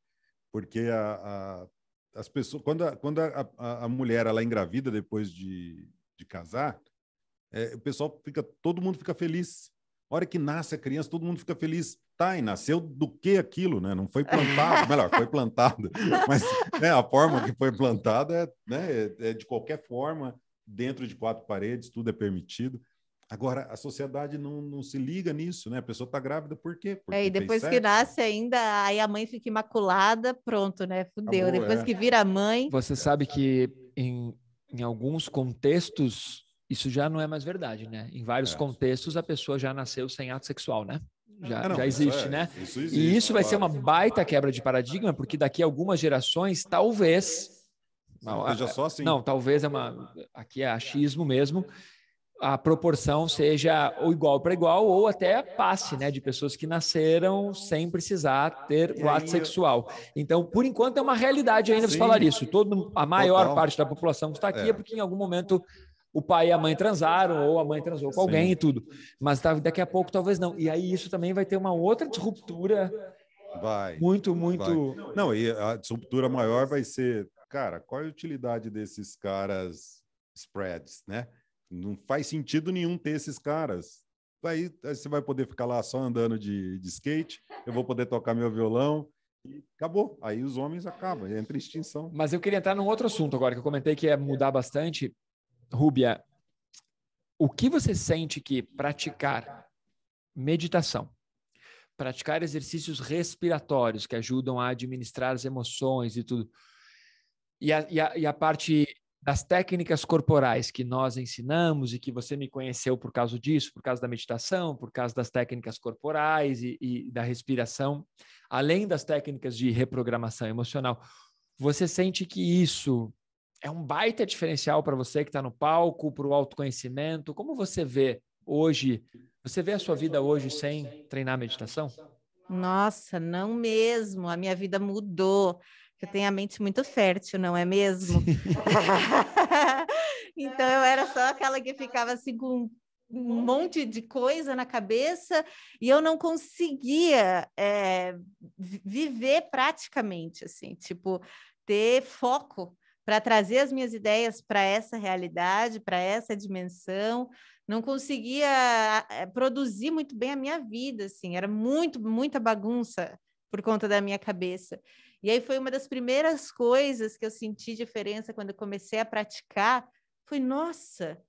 porque as pessoas, quando a mulher ela engravida depois de casar, o pessoal todo mundo fica feliz. A hora que nasce a criança, todo mundo fica feliz. Tá, e nasceu do que aquilo, né? Não foi plantado, melhor, foi plantado, mas a forma que foi plantada é de qualquer forma, dentro de quatro paredes, tudo é permitido. Agora, a sociedade não se liga nisso, né? A pessoa está grávida por quê? Porque e depois que nasce ainda, aí a mãe fica imaculada, pronto, né? Fudeu. Acabou, depois que vira mãe... Você sabe que em alguns contextos isso já não é mais verdade, né? Em vários contextos a pessoa já nasceu sem ato sexual, né? Já existe, né? Isso existe, e isso vai ser uma baita quebra de paradigma, porque daqui a algumas gerações, talvez... Seja só assim. Não, talvez aqui é achismo mesmo, a proporção seja ou igual para igual ou até passe, né? De pessoas que nasceram sem precisar ter o ato sexual. Então, por enquanto, é uma realidade ainda você falar isso. A maior parte da população que está aqui é porque em algum momento o pai e a mãe transaram, ou a mãe transou com alguém e tudo. Mas daqui a pouco talvez não. E aí isso também vai ter uma outra disruptura muito... Vai. Não, e a disruptura maior vai ser, cara, qual é a utilidade desses caras spreads, né? Não faz sentido nenhum ter esses caras. Aí você vai poder ficar lá só andando de skate, eu vou poder tocar meu violão, e acabou. Aí os homens acabam, entra em extinção. Mas eu queria entrar num outro assunto agora, que eu comentei que ia mudar bastante. Rúbia, o que você sente que praticar meditação, praticar exercícios respiratórios que ajudam a administrar as emoções e tudo, E a parte das técnicas corporais que nós ensinamos e que você me conheceu por causa disso, por causa da meditação, por causa das técnicas corporais e da respiração, além das técnicas de reprogramação emocional, você sente que isso é um baita diferencial para você que está no palco, para o autoconhecimento? Como você vê hoje? Você vê a sua vida hoje sem treinar meditação? Nossa, não mesmo. A minha vida mudou. Eu tenho a mente muito fértil, não é mesmo? Então eu era só aquela que ficava assim com um monte de coisa na cabeça e eu não conseguia viver praticamente, assim, tipo, ter foco para trazer as minhas ideias para essa realidade, para essa dimensão. Não conseguia produzir muito bem a minha vida, assim, era muita bagunça por conta da minha cabeça. E aí foi uma das primeiras coisas que eu senti diferença quando eu comecei a praticar, foi, nossa,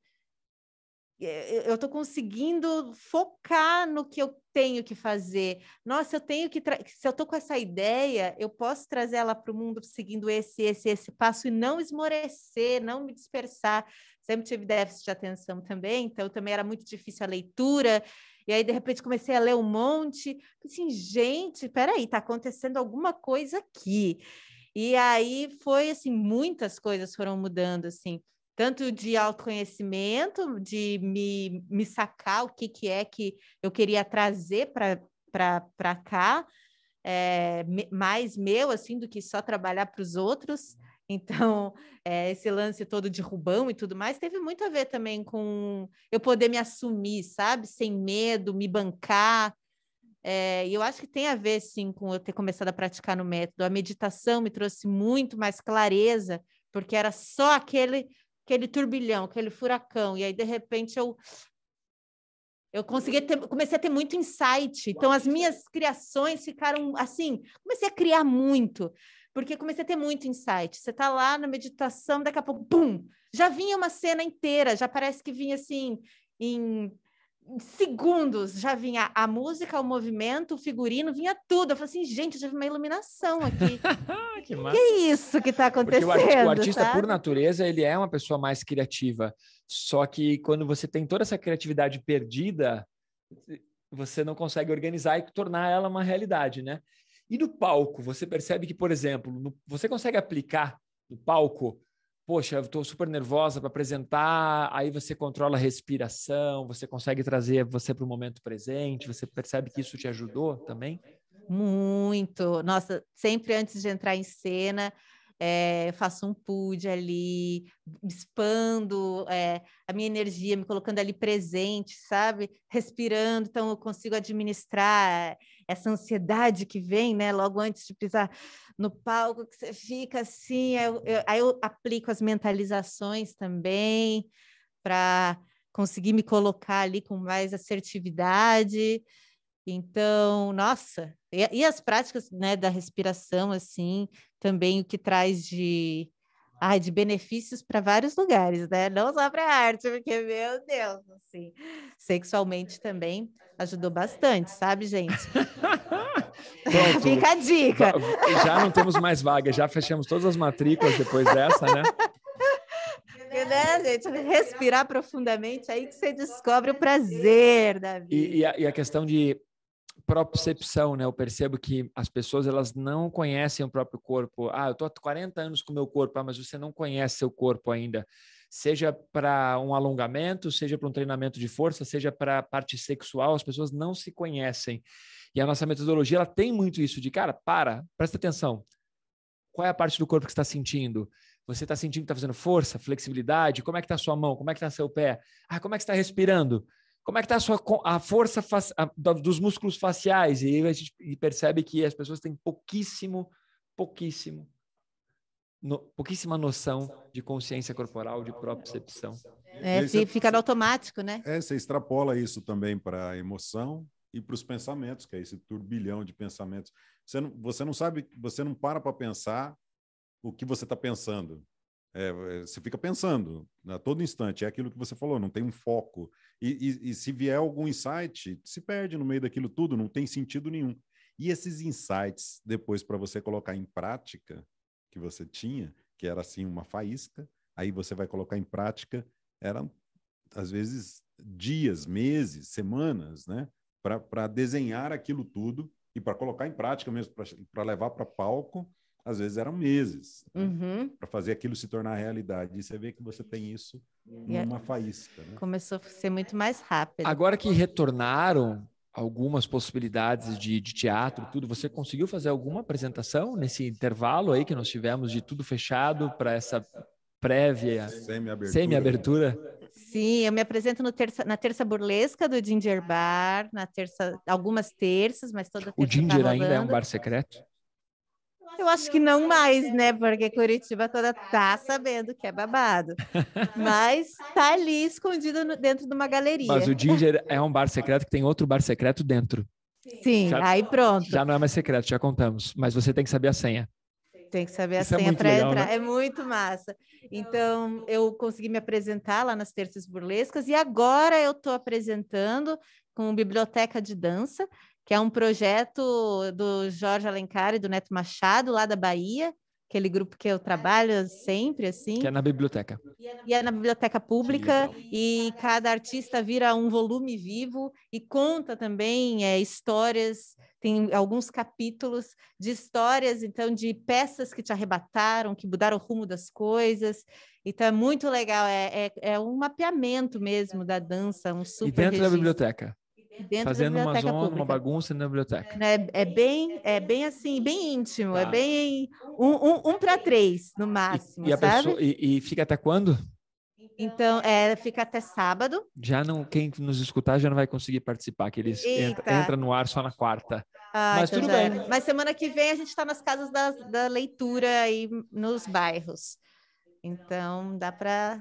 eu estou conseguindo focar no que eu tenho que fazer. Nossa, eu tenho que se eu estou com essa ideia, eu posso trazer ela para o mundo seguindo esse passo e não esmorecer, não me dispersar. Sempre tive déficit de atenção também, então também era muito difícil a leitura. E aí, de repente, comecei a ler um monte. Assim, gente, peraí, está acontecendo alguma coisa aqui. E aí foi assim, muitas coisas foram mudando, assim, tanto de autoconhecimento, de me sacar o que é que eu queria trazer para cá, mais meu, assim, do que só trabalhar para os outros. Então, esse lance todo de Rubão e tudo mais, teve muito a ver também com eu poder me assumir, sabe? Sem medo, me bancar. E eu acho que tem a ver, sim, com eu ter começado a praticar no método. A meditação me trouxe muito mais clareza, porque era só aquele turbilhão, aquele furacão. E aí, de repente, eu comecei a ter muito insight. Então, as minhas criações ficaram assim, comecei a criar muito, porque comecei a ter muito insight. Você está lá na meditação, daqui a pouco, pum, já vinha uma cena inteira, já parece que vinha assim, em segundos, já vinha a música, o movimento, o figurino, vinha tudo. Eu falei assim, gente, já vi uma iluminação aqui. Que Que é isso que está Porque acontecendo, o artista, sabe? por natureza, ele é uma pessoa mais criativa. Só que quando você tem toda essa criatividade perdida, você não consegue organizar e tornar ela uma realidade, né? E no palco, você percebe que, por exemplo, você consegue aplicar no palco, poxa, eu estou super nervosa para apresentar, aí você controla a respiração, você consegue trazer você para o momento presente, você percebe que isso te ajudou também? Muito. Nossa, sempre antes de entrar em cena, faço um PUD ali, expando a minha energia, me colocando ali presente, sabe? Respirando, então eu consigo administrar essa ansiedade que vem, né? Logo antes de pisar no palco, que você fica assim, aí eu aplico as mentalizações também para conseguir me colocar ali com mais assertividade. Então, nossa, e as práticas, né, da respiração, assim, também o que traz de benefícios para vários lugares, né? Não só para a arte, porque, meu Deus, assim, sexualmente também ajudou bastante, sabe, gente? Pronto. Fica a dica. Já não temos mais vaga, já fechamos todas as matrículas depois dessa, né? Porque, né, gente? Respirar profundamente, aí que você descobre o prazer da vida. E a questão de propriocepção, né? Eu percebo que as pessoas, elas não conhecem o próprio corpo. Ah, eu tô há 40 anos com o meu corpo, mas você não conhece seu corpo ainda. Seja para um alongamento, seja para um treinamento de força, seja para a parte sexual, as pessoas não se conhecem. E a nossa metodologia, ela tem muito isso de, cara, presta atenção. Qual é a parte do corpo que você está sentindo? Você está sentindo que está fazendo força, flexibilidade? Como é que está a sua mão? Como é que está seu pé? Ah, como é que você está respirando? Como é que está a força dos músculos faciais? E aí a gente percebe que as pessoas têm pouquíssima noção de consciência corporal, de propriocepção. Fica no automático, né? Você extrapola isso também para a emoção e para os pensamentos, que é esse turbilhão de pensamentos. Você não sabe, você não para pensar o que você está pensando. Você fica pensando a todo instante, é aquilo que você falou, não tem um foco. E se vier algum insight, se perde no meio daquilo tudo, não tem sentido nenhum. E esses insights, depois, para você colocar em prática, que você tinha, que era assim uma faísca, aí você vai colocar em prática, eram às vezes dias, meses, semanas, né, para desenhar aquilo tudo e para colocar em prática mesmo, para levar para palco, às vezes eram meses, né, para fazer aquilo se tornar realidade. E você vê que você tem isso numa faísca, né? Começou a ser muito mais rápido. Agora que retornaram algumas possibilidades de teatro, tudo, você conseguiu fazer alguma apresentação nesse intervalo aí que nós tivemos de tudo fechado para essa prévia semi-abertura? Sim, eu me apresento na terça burlesca do Ginger Bar, algumas terças, mas toda terça O Ginger tá ainda é um bar secreto? Eu acho que não mais, né? Porque Curitiba toda tá sabendo que é babado. Mas tá ali escondido dentro de uma galeria. Mas o Ginger é um bar secreto que tem outro bar secreto dentro. Sim, aí pronto. Já não é mais secreto, já contamos. Mas você tem que saber a senha. Tem que saber a senha para entrar. Né? É muito massa. Então, eu consegui me apresentar lá nas terças burlescas e agora eu estou apresentando com Biblioteca de Dança, que é um projeto do Jorge Alencar e do Neto Machado, lá da Bahia, aquele grupo que eu trabalho sempre, assim. Que é na biblioteca. E é na biblioteca pública, e cada artista vira um volume vivo e conta também histórias, tem alguns capítulos de histórias, então, de peças que te arrebataram, que mudaram o rumo das coisas. Então, é muito legal, é um mapeamento mesmo da dança, um super E dentro registro. Da biblioteca? Dentro fazendo da biblioteca uma zona, pública. uma bagunça na biblioteca. É bem assim, bem íntimo, tá. É bem um para 3 no máximo, a sabe? Pessoa, e fica até quando? Então, fica até sábado. Já não, quem nos escutar já não vai conseguir participar, que eles entra no ar só na quarta. Mas então tudo bem. Mas semana que vem a gente está nas casas da leitura aí nos bairros. Então, dá para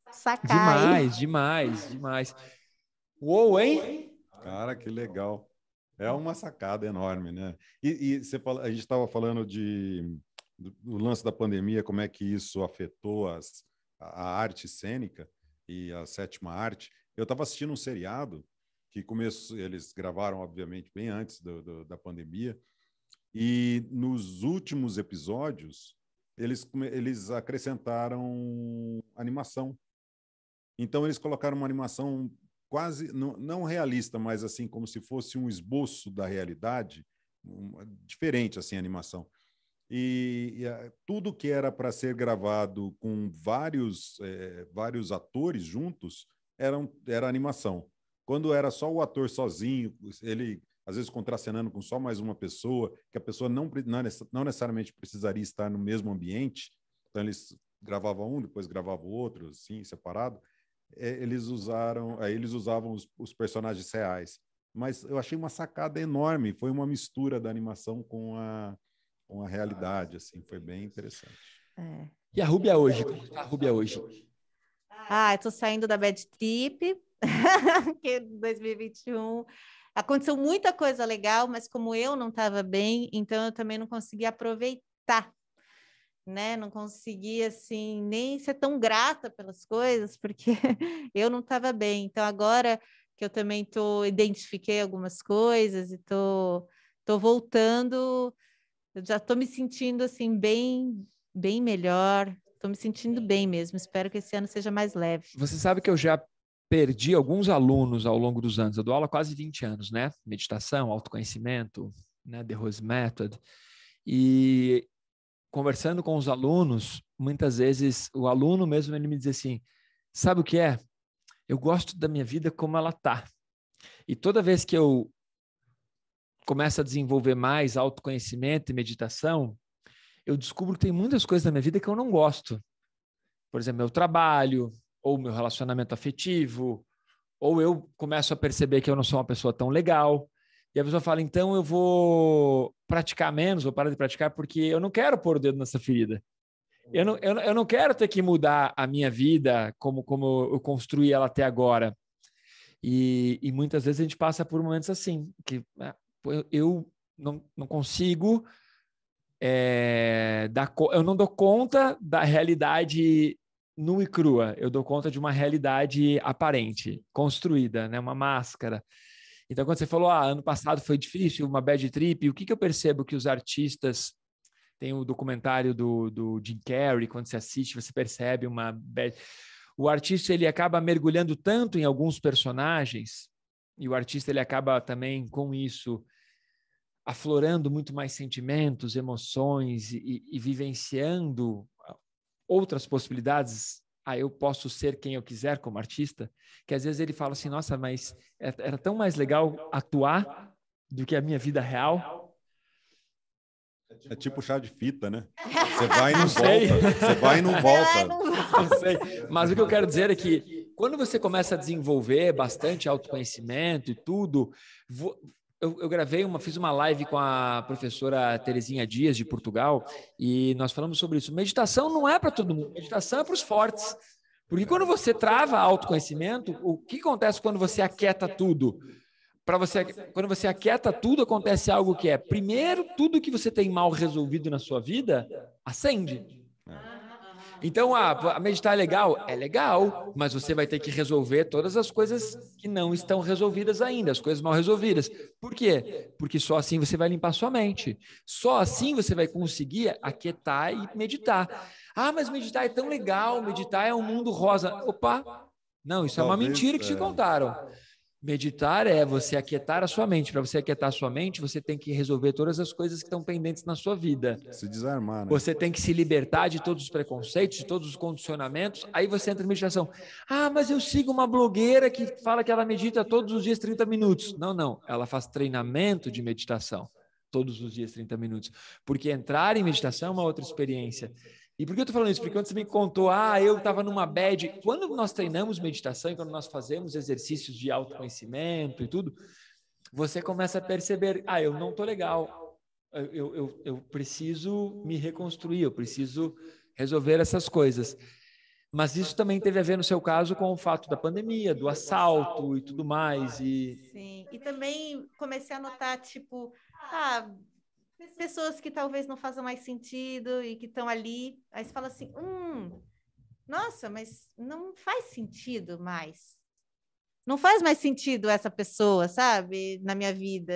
sacar Demais. Uou, hein? Cara, que legal. É uma sacada enorme, né? E você fala, a gente estava falando do lance da pandemia, como é que isso afetou a arte cênica e a sétima arte. Eu estava assistindo um seriado que começou, eles gravaram, obviamente, bem antes da pandemia, e nos últimos episódios eles acrescentaram animação. Então, eles colocaram uma animação quase não realista, mas assim como se fosse um esboço da realidade, diferente assim a animação. E tudo que era para ser gravado com vários atores juntos era animação. Quando era só o ator sozinho, ele às vezes contracenando com só mais uma pessoa, que a pessoa não necessariamente precisaria estar no mesmo ambiente, então eles gravavam um, depois gravavam o outro, assim, separado. Eles usavam os personagens reais. Mas eu achei uma sacada enorme. Foi uma mistura da animação com a realidade. Assim, foi bem interessante. E a Rúbia hoje? Como está a Rúbia hoje? Eu estou saindo da Bad Trip, que em 2021 aconteceu muita coisa legal, mas como eu não estava bem, então eu também não consegui aproveitar. Né? Não conseguia assim nem ser tão grata pelas coisas, porque eu não estava bem. Então agora que eu também identifiquei algumas coisas e tô voltando, eu já estou me sentindo assim bem melhor. Estou me sentindo bem mesmo. Espero que esse ano seja mais leve. Você sabe que eu já perdi alguns alunos ao longo dos anos. Eu dou aula há quase 20 anos, né? Meditação, autoconhecimento, né? The Rose Method. E conversando com os alunos, muitas vezes o aluno mesmo ele me diz assim, sabe o que é? Eu gosto da minha vida como ela está. E toda vez que eu começo a desenvolver mais autoconhecimento e meditação, eu descubro que tem muitas coisas na minha vida que eu não gosto. Por exemplo, meu trabalho, ou meu relacionamento afetivo, ou eu começo a perceber que eu não sou uma pessoa tão legal. E a pessoa fala, então eu vou praticar menos, vou parar de praticar porque eu não quero pôr o dedo nessa ferida. Eu não quero ter que mudar a minha vida como eu construí ela até agora. E muitas vezes a gente passa por momentos assim, que eu não consigo eu não dou conta da realidade nua e crua, eu dou conta de uma realidade aparente, construída, né? Uma máscara. Então, quando você falou, ano passado foi difícil, uma bad trip, o que eu percebo que os artistas Tem o documentário do Jim Carrey, quando você assiste, você percebe o artista ele acaba mergulhando tanto em alguns personagens, e o artista ele acaba também com isso aflorando muito mais sentimentos, emoções e vivenciando outras possibilidades. Eu posso ser quem eu quiser como artista, que às vezes ele fala assim, nossa, mas era tão mais legal atuar do que a minha vida real. É tipo chá de fita, né? Você vai e não volta. Você vai e não volta. Não sei. Mas o que eu quero dizer é que quando você começa a desenvolver bastante autoconhecimento e tudo, eu fiz uma live com a professora Terezinha Dias, de Portugal, e nós falamos sobre isso. Meditação não é para todo mundo, meditação é para os fortes. Porque quando você trava autoconhecimento, o que acontece quando você aquieta tudo? Quando você aquieta tudo, acontece algo que primeiro, tudo que você tem mal resolvido na sua vida, acende. Então, a meditar é legal? É legal, mas você vai ter que resolver todas as coisas que não estão resolvidas ainda, as coisas mal resolvidas. Por quê? Porque só assim você vai limpar sua mente. Só assim você vai conseguir aquietar e meditar. Mas meditar é tão legal, meditar é um mundo rosa. Opa! Não, isso é uma mentira que te contaram. Meditar é você aquietar a sua mente. Para você aquietar a sua mente, você tem que resolver todas as coisas que estão pendentes na sua vida. Se desarmar, né? Você tem que se libertar de todos os preconceitos, de todos os condicionamentos. Aí você entra em meditação. Mas eu sigo uma blogueira que fala que ela medita todos os dias 30 minutos. Não. Ela faz treinamento de meditação todos os dias 30 minutos. Porque entrar em meditação é uma outra experiência. E por que eu estou falando isso? Porque quando você me contou, eu estava numa bad. Quando nós treinamos meditação e quando nós fazemos exercícios de autoconhecimento e tudo, você começa a perceber, eu não estou legal. Eu preciso me reconstruir, eu preciso resolver essas coisas. Mas isso também teve a ver, no seu caso, com o fato da pandemia, do assalto e tudo mais. Sim, e também comecei a notar, tipo, pessoas que talvez não façam mais sentido e que estão ali, aí você fala assim, nossa, mas não faz sentido mais. Não faz mais sentido essa pessoa, sabe, na minha vida.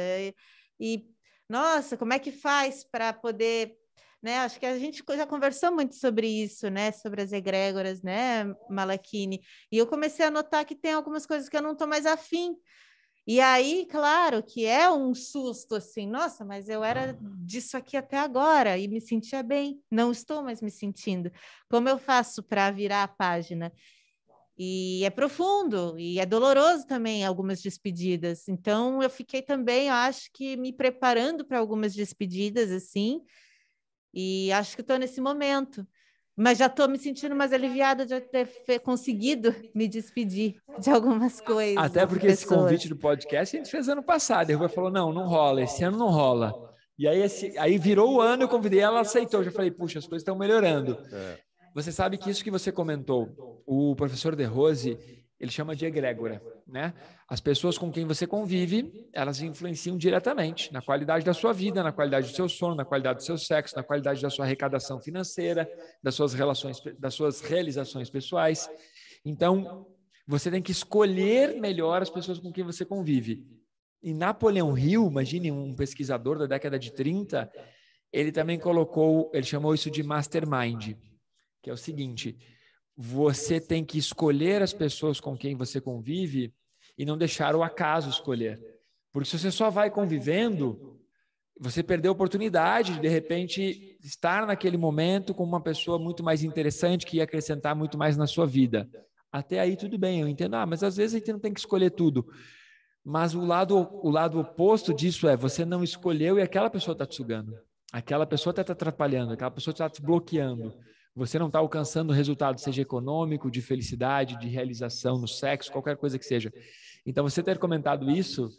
Nossa, como é que faz para poder, né? Acho que a gente já conversou muito sobre isso, né? Sobre as egrégoras, né, Malakini? E eu comecei a notar que tem algumas coisas que eu não estou mais afim. E aí, claro, que é um susto, assim, nossa, mas eu era disso aqui até agora e me sentia bem, não estou mais me sentindo. Como eu faço para virar a página? E é profundo, e é doloroso também algumas despedidas. Então, eu fiquei também, eu acho que me preparando para algumas despedidas, assim, e acho que estou nesse momento. Mas já estou me sentindo mais aliviada de ter conseguido me despedir de algumas coisas. Até porque esse convite do podcast a gente fez ano passado. A Rubia falou, não rola, esse ano não rola. E aí virou o ano, eu convidei ela, aceitou. Eu já falei, puxa, as coisas estão melhorando. Você sabe que isso que você comentou, o professor De Rose, ele chama de egrégora, né? As pessoas com quem você convive, elas influenciam diretamente na qualidade da sua vida, na qualidade do seu sono, na qualidade do seu sexo, na qualidade da sua arrecadação financeira, das suas relações, das suas realizações pessoais. Então, você tem que escolher melhor as pessoas com quem você convive. E Napoleão Hill, imagine um pesquisador da década de 30, ele também ele chamou isso de mastermind, que é o seguinte: você tem que escolher as pessoas com quem você convive e não deixar o acaso escolher. Porque se você só vai convivendo, você perdeu a oportunidade de repente, estar naquele momento com uma pessoa muito mais interessante que ia acrescentar muito mais na sua vida. Até aí tudo bem, eu entendo. Mas às vezes a gente não tem que escolher tudo. Mas o lado oposto disso você não escolheu e aquela pessoa está te sugando. Aquela pessoa está te atrapalhando, aquela pessoa está te bloqueando. Você não está alcançando o resultado, seja econômico, de felicidade, de realização no sexo, qualquer coisa que seja. Então, você ter comentado isso,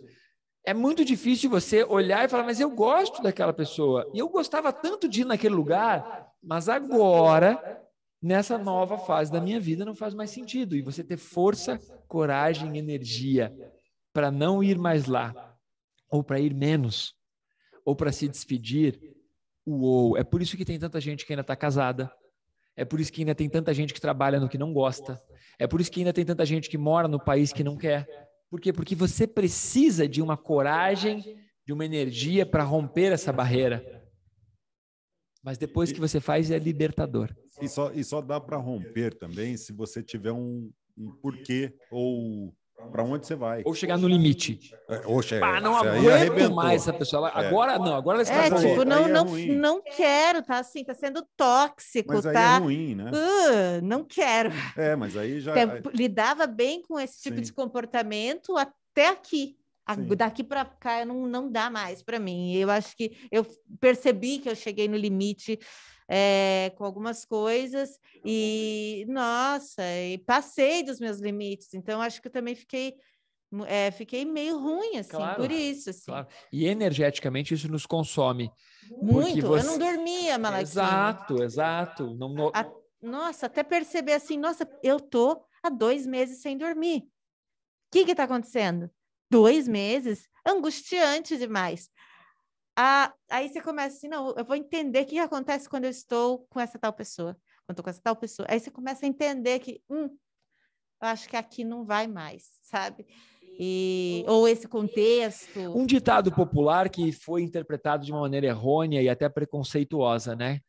é muito difícil você olhar e falar, mas eu gosto daquela pessoa. E eu gostava tanto de ir naquele lugar, mas agora, nessa nova fase da minha vida, não faz mais sentido. E você ter força, coragem, energia para não ir mais lá, ou para ir menos, ou para se despedir. É por isso que tem tanta gente que ainda está casada. É por isso que ainda tem tanta gente que trabalha no que não gosta. É por isso que ainda tem tanta gente que mora no país que não quer. Por quê? Porque você precisa de uma coragem, de uma energia para romper essa barreira. Mas depois que você faz, é libertador. E só dá para romper também se você tiver um porquê ou para onde você vai. Ou chegar no limite. Não aguento mais essa pessoa. Agora não, agora ela extrapolou. Tipo, não quero, tá assim, tá sendo tóxico, mas aí tá? é ruim, né? Não quero. Mas aí já... Lidava bem com esse tipo de comportamento até aqui. Daqui para cá não dá mais para mim. Eu acho que eu percebi que eu cheguei no limite com algumas coisas e, nossa, e passei dos meus limites. Então, acho que eu também fiquei meio ruim, assim, por isso. Assim. Claro. E energeticamente isso nos consome. Muito. Eu não dormia, Malaquinho. Exato. Nossa, até perceber assim, nossa, eu tô há 2 meses sem dormir. O que está acontecendo? 2 meses? Angustiante demais. Aí você começa assim, não, eu vou entender o que acontece quando eu estou com essa tal pessoa. Quando estou com essa tal pessoa. Aí você começa a entender que, eu acho que aqui não vai mais, sabe? Ou esse contexto. Um ditado popular que foi interpretado de uma maneira errônea e até preconceituosa, né?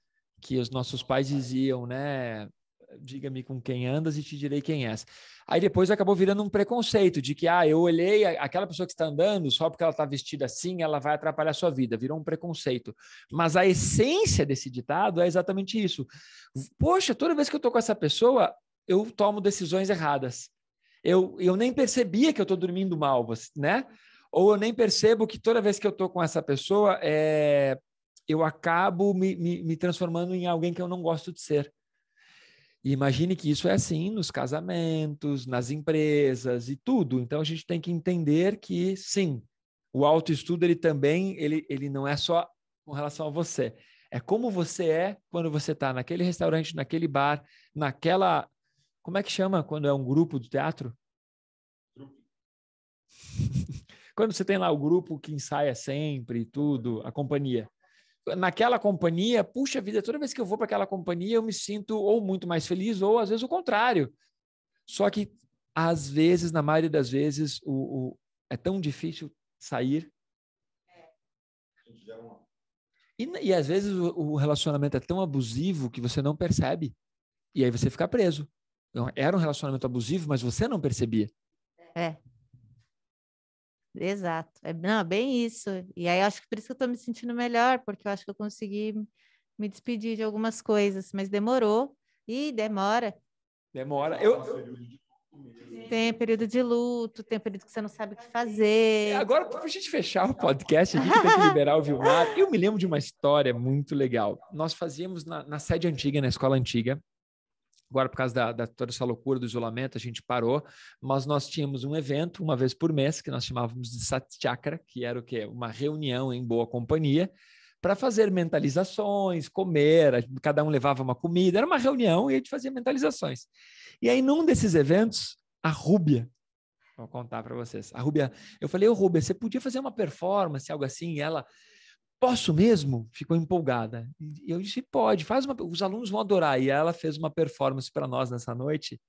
Que os nossos pais diziam, né? Diga-me com quem andas e te direi quem és. Aí depois acabou virando um preconceito de que, eu olhei aquela pessoa que está andando, só porque ela está vestida assim, ela vai atrapalhar a sua vida. Virou um preconceito. Mas a essência desse ditado é exatamente isso. Poxa, toda vez que eu estou com essa pessoa, eu tomo decisões erradas. Eu nem percebia que eu estou dormindo mal, né? Ou eu nem percebo que toda vez que eu estou com essa pessoa, eu acabo me transformando em alguém que eu não gosto de ser. E imagine que isso é assim nos casamentos, nas empresas e tudo. Então, a gente tem que entender que, sim, o autoestudo, ele também, ele não é só com relação a você. É como você é quando você está naquele restaurante, naquele bar, naquela... Como é que chama quando é um grupo de teatro? Quando você tem lá o grupo que ensaia sempre e tudo, a companhia. Naquela companhia, puxa vida, toda vez que eu vou para aquela companhia, eu me sinto ou muito mais feliz, ou às vezes o contrário. Só que, às vezes, na maioria das vezes, é tão difícil sair. E às vezes o relacionamento é tão abusivo que você não percebe. E aí você fica preso. Era um relacionamento abusivo, mas você não percebia. Exato. Não, bem isso. E aí acho que por isso que eu estou me sentindo melhor, porque eu acho que eu consegui me despedir de algumas coisas, mas demorou. E demora. Tem período de luto, tem período que você não sabe o que fazer. Agora, para a gente fechar o podcast aqui, que tem que liberar o Vilmar, eu me lembro de uma história muito legal. Nós fazíamos na sede antiga, na escola antiga. Agora, por causa da toda essa loucura do isolamento, a gente parou, mas nós tínhamos um evento, uma vez por mês, que nós chamávamos de Satchakra, que era o quê? Uma reunião em boa companhia, para fazer mentalizações, comer, cada um levava uma comida, era uma reunião e a gente fazia mentalizações. E aí, num desses eventos, a Rúbia, vou contar para vocês, a Rúbia, eu falei, Rúbia, você podia fazer uma performance, algo assim, e ela... Posso mesmo? Ficou empolgada. E eu disse, pode, os alunos vão adorar. E ela fez uma performance para nós nessa noite.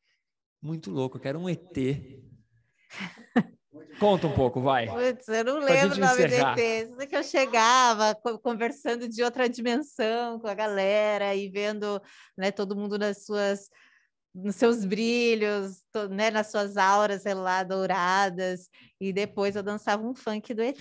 Muito louco, que era um ET. Conta um pouco, vai. Putz, eu não lembro o nome do ET. Isso que eu chegava conversando de outra dimensão com a galera e vendo, né, todo mundo nos seus brilhos, né, nas suas auras, sei lá, douradas, e depois eu dançava um funk do ET.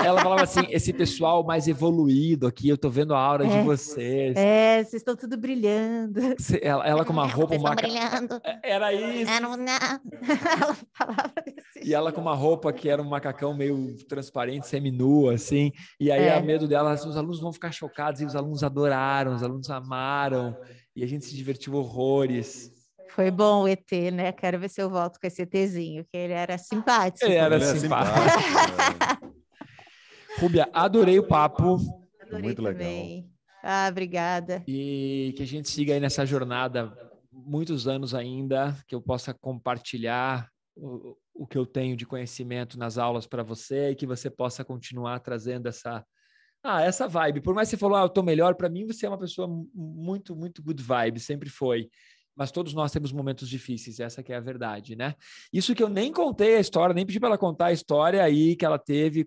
Ela falava assim, esse pessoal mais evoluído aqui, eu tô vendo a aura de vocês. Vocês estão tudo brilhando. Ela com uma roupa... brilhando. Era isso. Ela falava desse E ela com uma roupa que era um macacão meio transparente, seminua, assim, e aí a medo dela, os alunos vão ficar chocados, e os alunos adoraram, os alunos amaram, e a gente se divertiu horrores. Foi bom o ET, né? Quero ver se eu volto com esse ETzinho, que ele era simpático. Ele era simpático. Rúbia, adorei o papo. Adorei muito também. legal. Obrigada. E que a gente siga aí nessa jornada muitos anos ainda, que eu possa compartilhar o que eu tenho de conhecimento nas aulas para você e que você possa continuar trazendo essa vibe. Por mais que você falou, eu tô melhor, para mim você é uma pessoa muito, muito good vibe, sempre foi. Mas todos nós temos momentos difíceis, essa que é a verdade, né? Isso que eu nem contei a história, nem pedi para ela contar a história aí que ela teve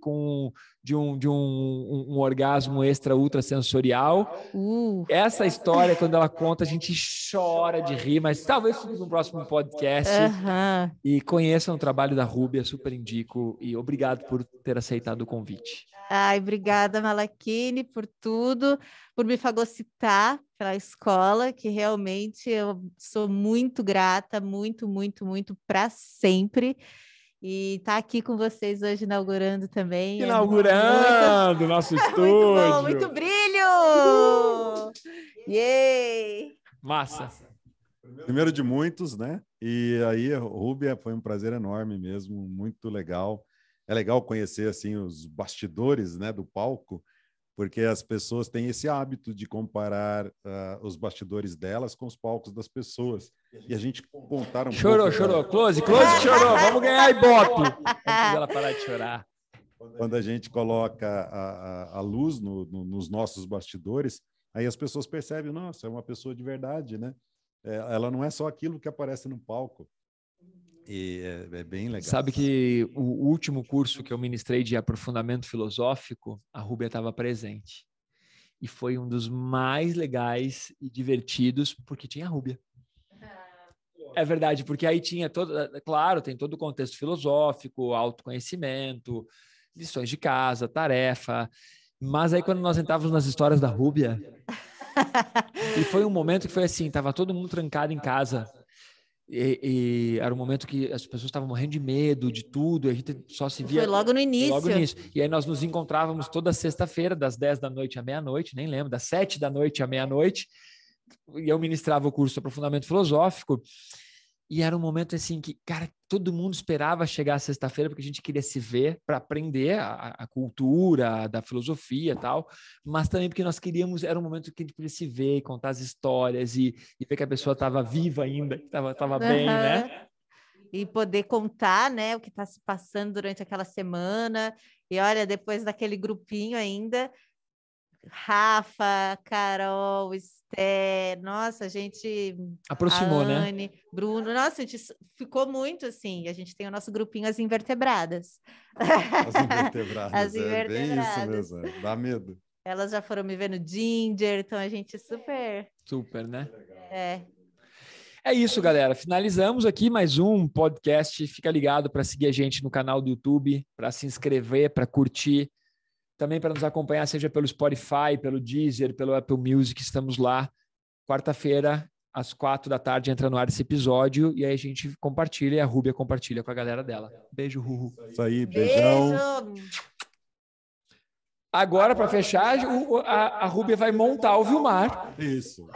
um orgasmo extra ultrasensorial. Essa história, quando ela conta, a gente chora de rir, mas talvez fique no próximo podcast. E conheçam o trabalho da Rúbia, super indico. E obrigado por ter aceitado o convite. Ai, obrigada, Malaquini, por tudo, por me fagocitar pela escola, que realmente eu sou muito grata, muito, muito, muito, para sempre. E estar aqui com vocês hoje inaugurando também. Inaugurando nosso estúdio. Muito bom, muito brilho! Yay! Massa. Primeiro de muitos, né? E aí, Rúbia, foi um prazer enorme mesmo, muito legal. É legal conhecer assim os bastidores, né, do palco, porque as pessoas têm esse hábito de comparar os bastidores delas com os palcos das pessoas. E a gente contar um pouco... Chorou. Close chorou. Vamos ganhar Ibope. Vamos fazer ela parar de chorar. Quando a gente coloca a luz nos nossos bastidores, aí as pessoas percebem, nossa, é uma pessoa de verdade, né? Ela não é só aquilo que aparece no palco. E é bem legal. Sabe que o último curso que eu ministrei de aprofundamento filosófico, a Rúbia estava presente. E foi um dos mais legais e divertidos, porque tinha a Rúbia. É verdade, porque aí tinha claro, tem todo o contexto filosófico, autoconhecimento, lições de casa, tarefa. Mas aí quando nós entrávamos nas histórias da Rúbia, e foi um momento que foi assim, estava todo mundo trancado em casa. E era um momento que as pessoas estavam morrendo de medo de tudo, a gente só se via... Foi logo no início. E aí nós nos encontrávamos toda sexta-feira, das 10 da noite à meia-noite, nem lembro, das 7 da noite à meia-noite, e eu ministrava o curso de aprofundamento filosófico, e era um momento assim que, cara, todo mundo esperava chegar a sexta-feira porque a gente queria se ver para aprender a cultura da filosofia e tal, mas também porque nós queríamos, era um momento que a gente podia se ver, contar as histórias e ver que a pessoa estava viva ainda, que estava bem, né? E poder contar, né, o que está se passando durante aquela semana. E olha, depois daquele grupinho ainda, Rafa, Carol, Esther, nossa, a gente... Aproximou, Anne, né? Bruno, nossa, a gente ficou muito assim, a gente tem o nosso grupinho As Invertebradas. As Invertebradas, As Invertebradas. Bem isso mesmo, dá medo. Elas já foram me vendo Ginger, então a gente Super, né? É isso, galera. Finalizamos aqui mais um podcast. Fica ligado para seguir a gente no canal do YouTube, para se inscrever, para curtir. Também para nos acompanhar, seja pelo Spotify, pelo Deezer, pelo Apple Music, estamos lá. Quarta-feira, às 4 da tarde, entra no ar esse episódio e aí a gente compartilha e a Rúbia compartilha com a galera dela. Beijo, Ruhu. Isso aí, beijão. Beijo. Agora, para fechar, a Rúbia vai montar o Vilmar. Isso.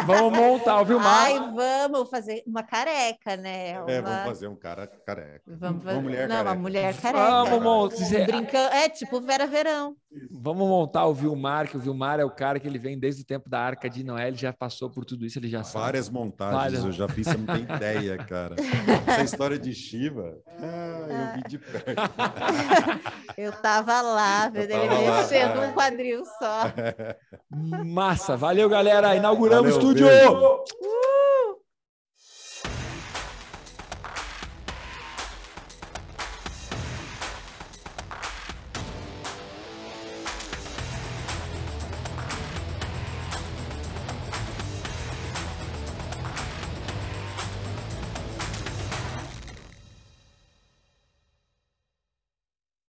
Vamos montar o Vilmar. Ai, vamos fazer uma careca, né? Vamos fazer um cara careca. Uma mulher careca. Vamos montar. Brincando. Tipo Vera Verão. Vamos montar o Vilmar, que o Vilmar é o cara que ele vem desde o tempo da Arca de Noé, ele já passou por tudo isso, ele já sabe. Várias montagens, eu já fiz, você não tem ideia, cara. Essa história de Shiva, eu vi de perto. Eu tava lá, vendo ele mexendo um quadril só. Massa, valeu, galera. Inauguramos o estúdio. Beijo.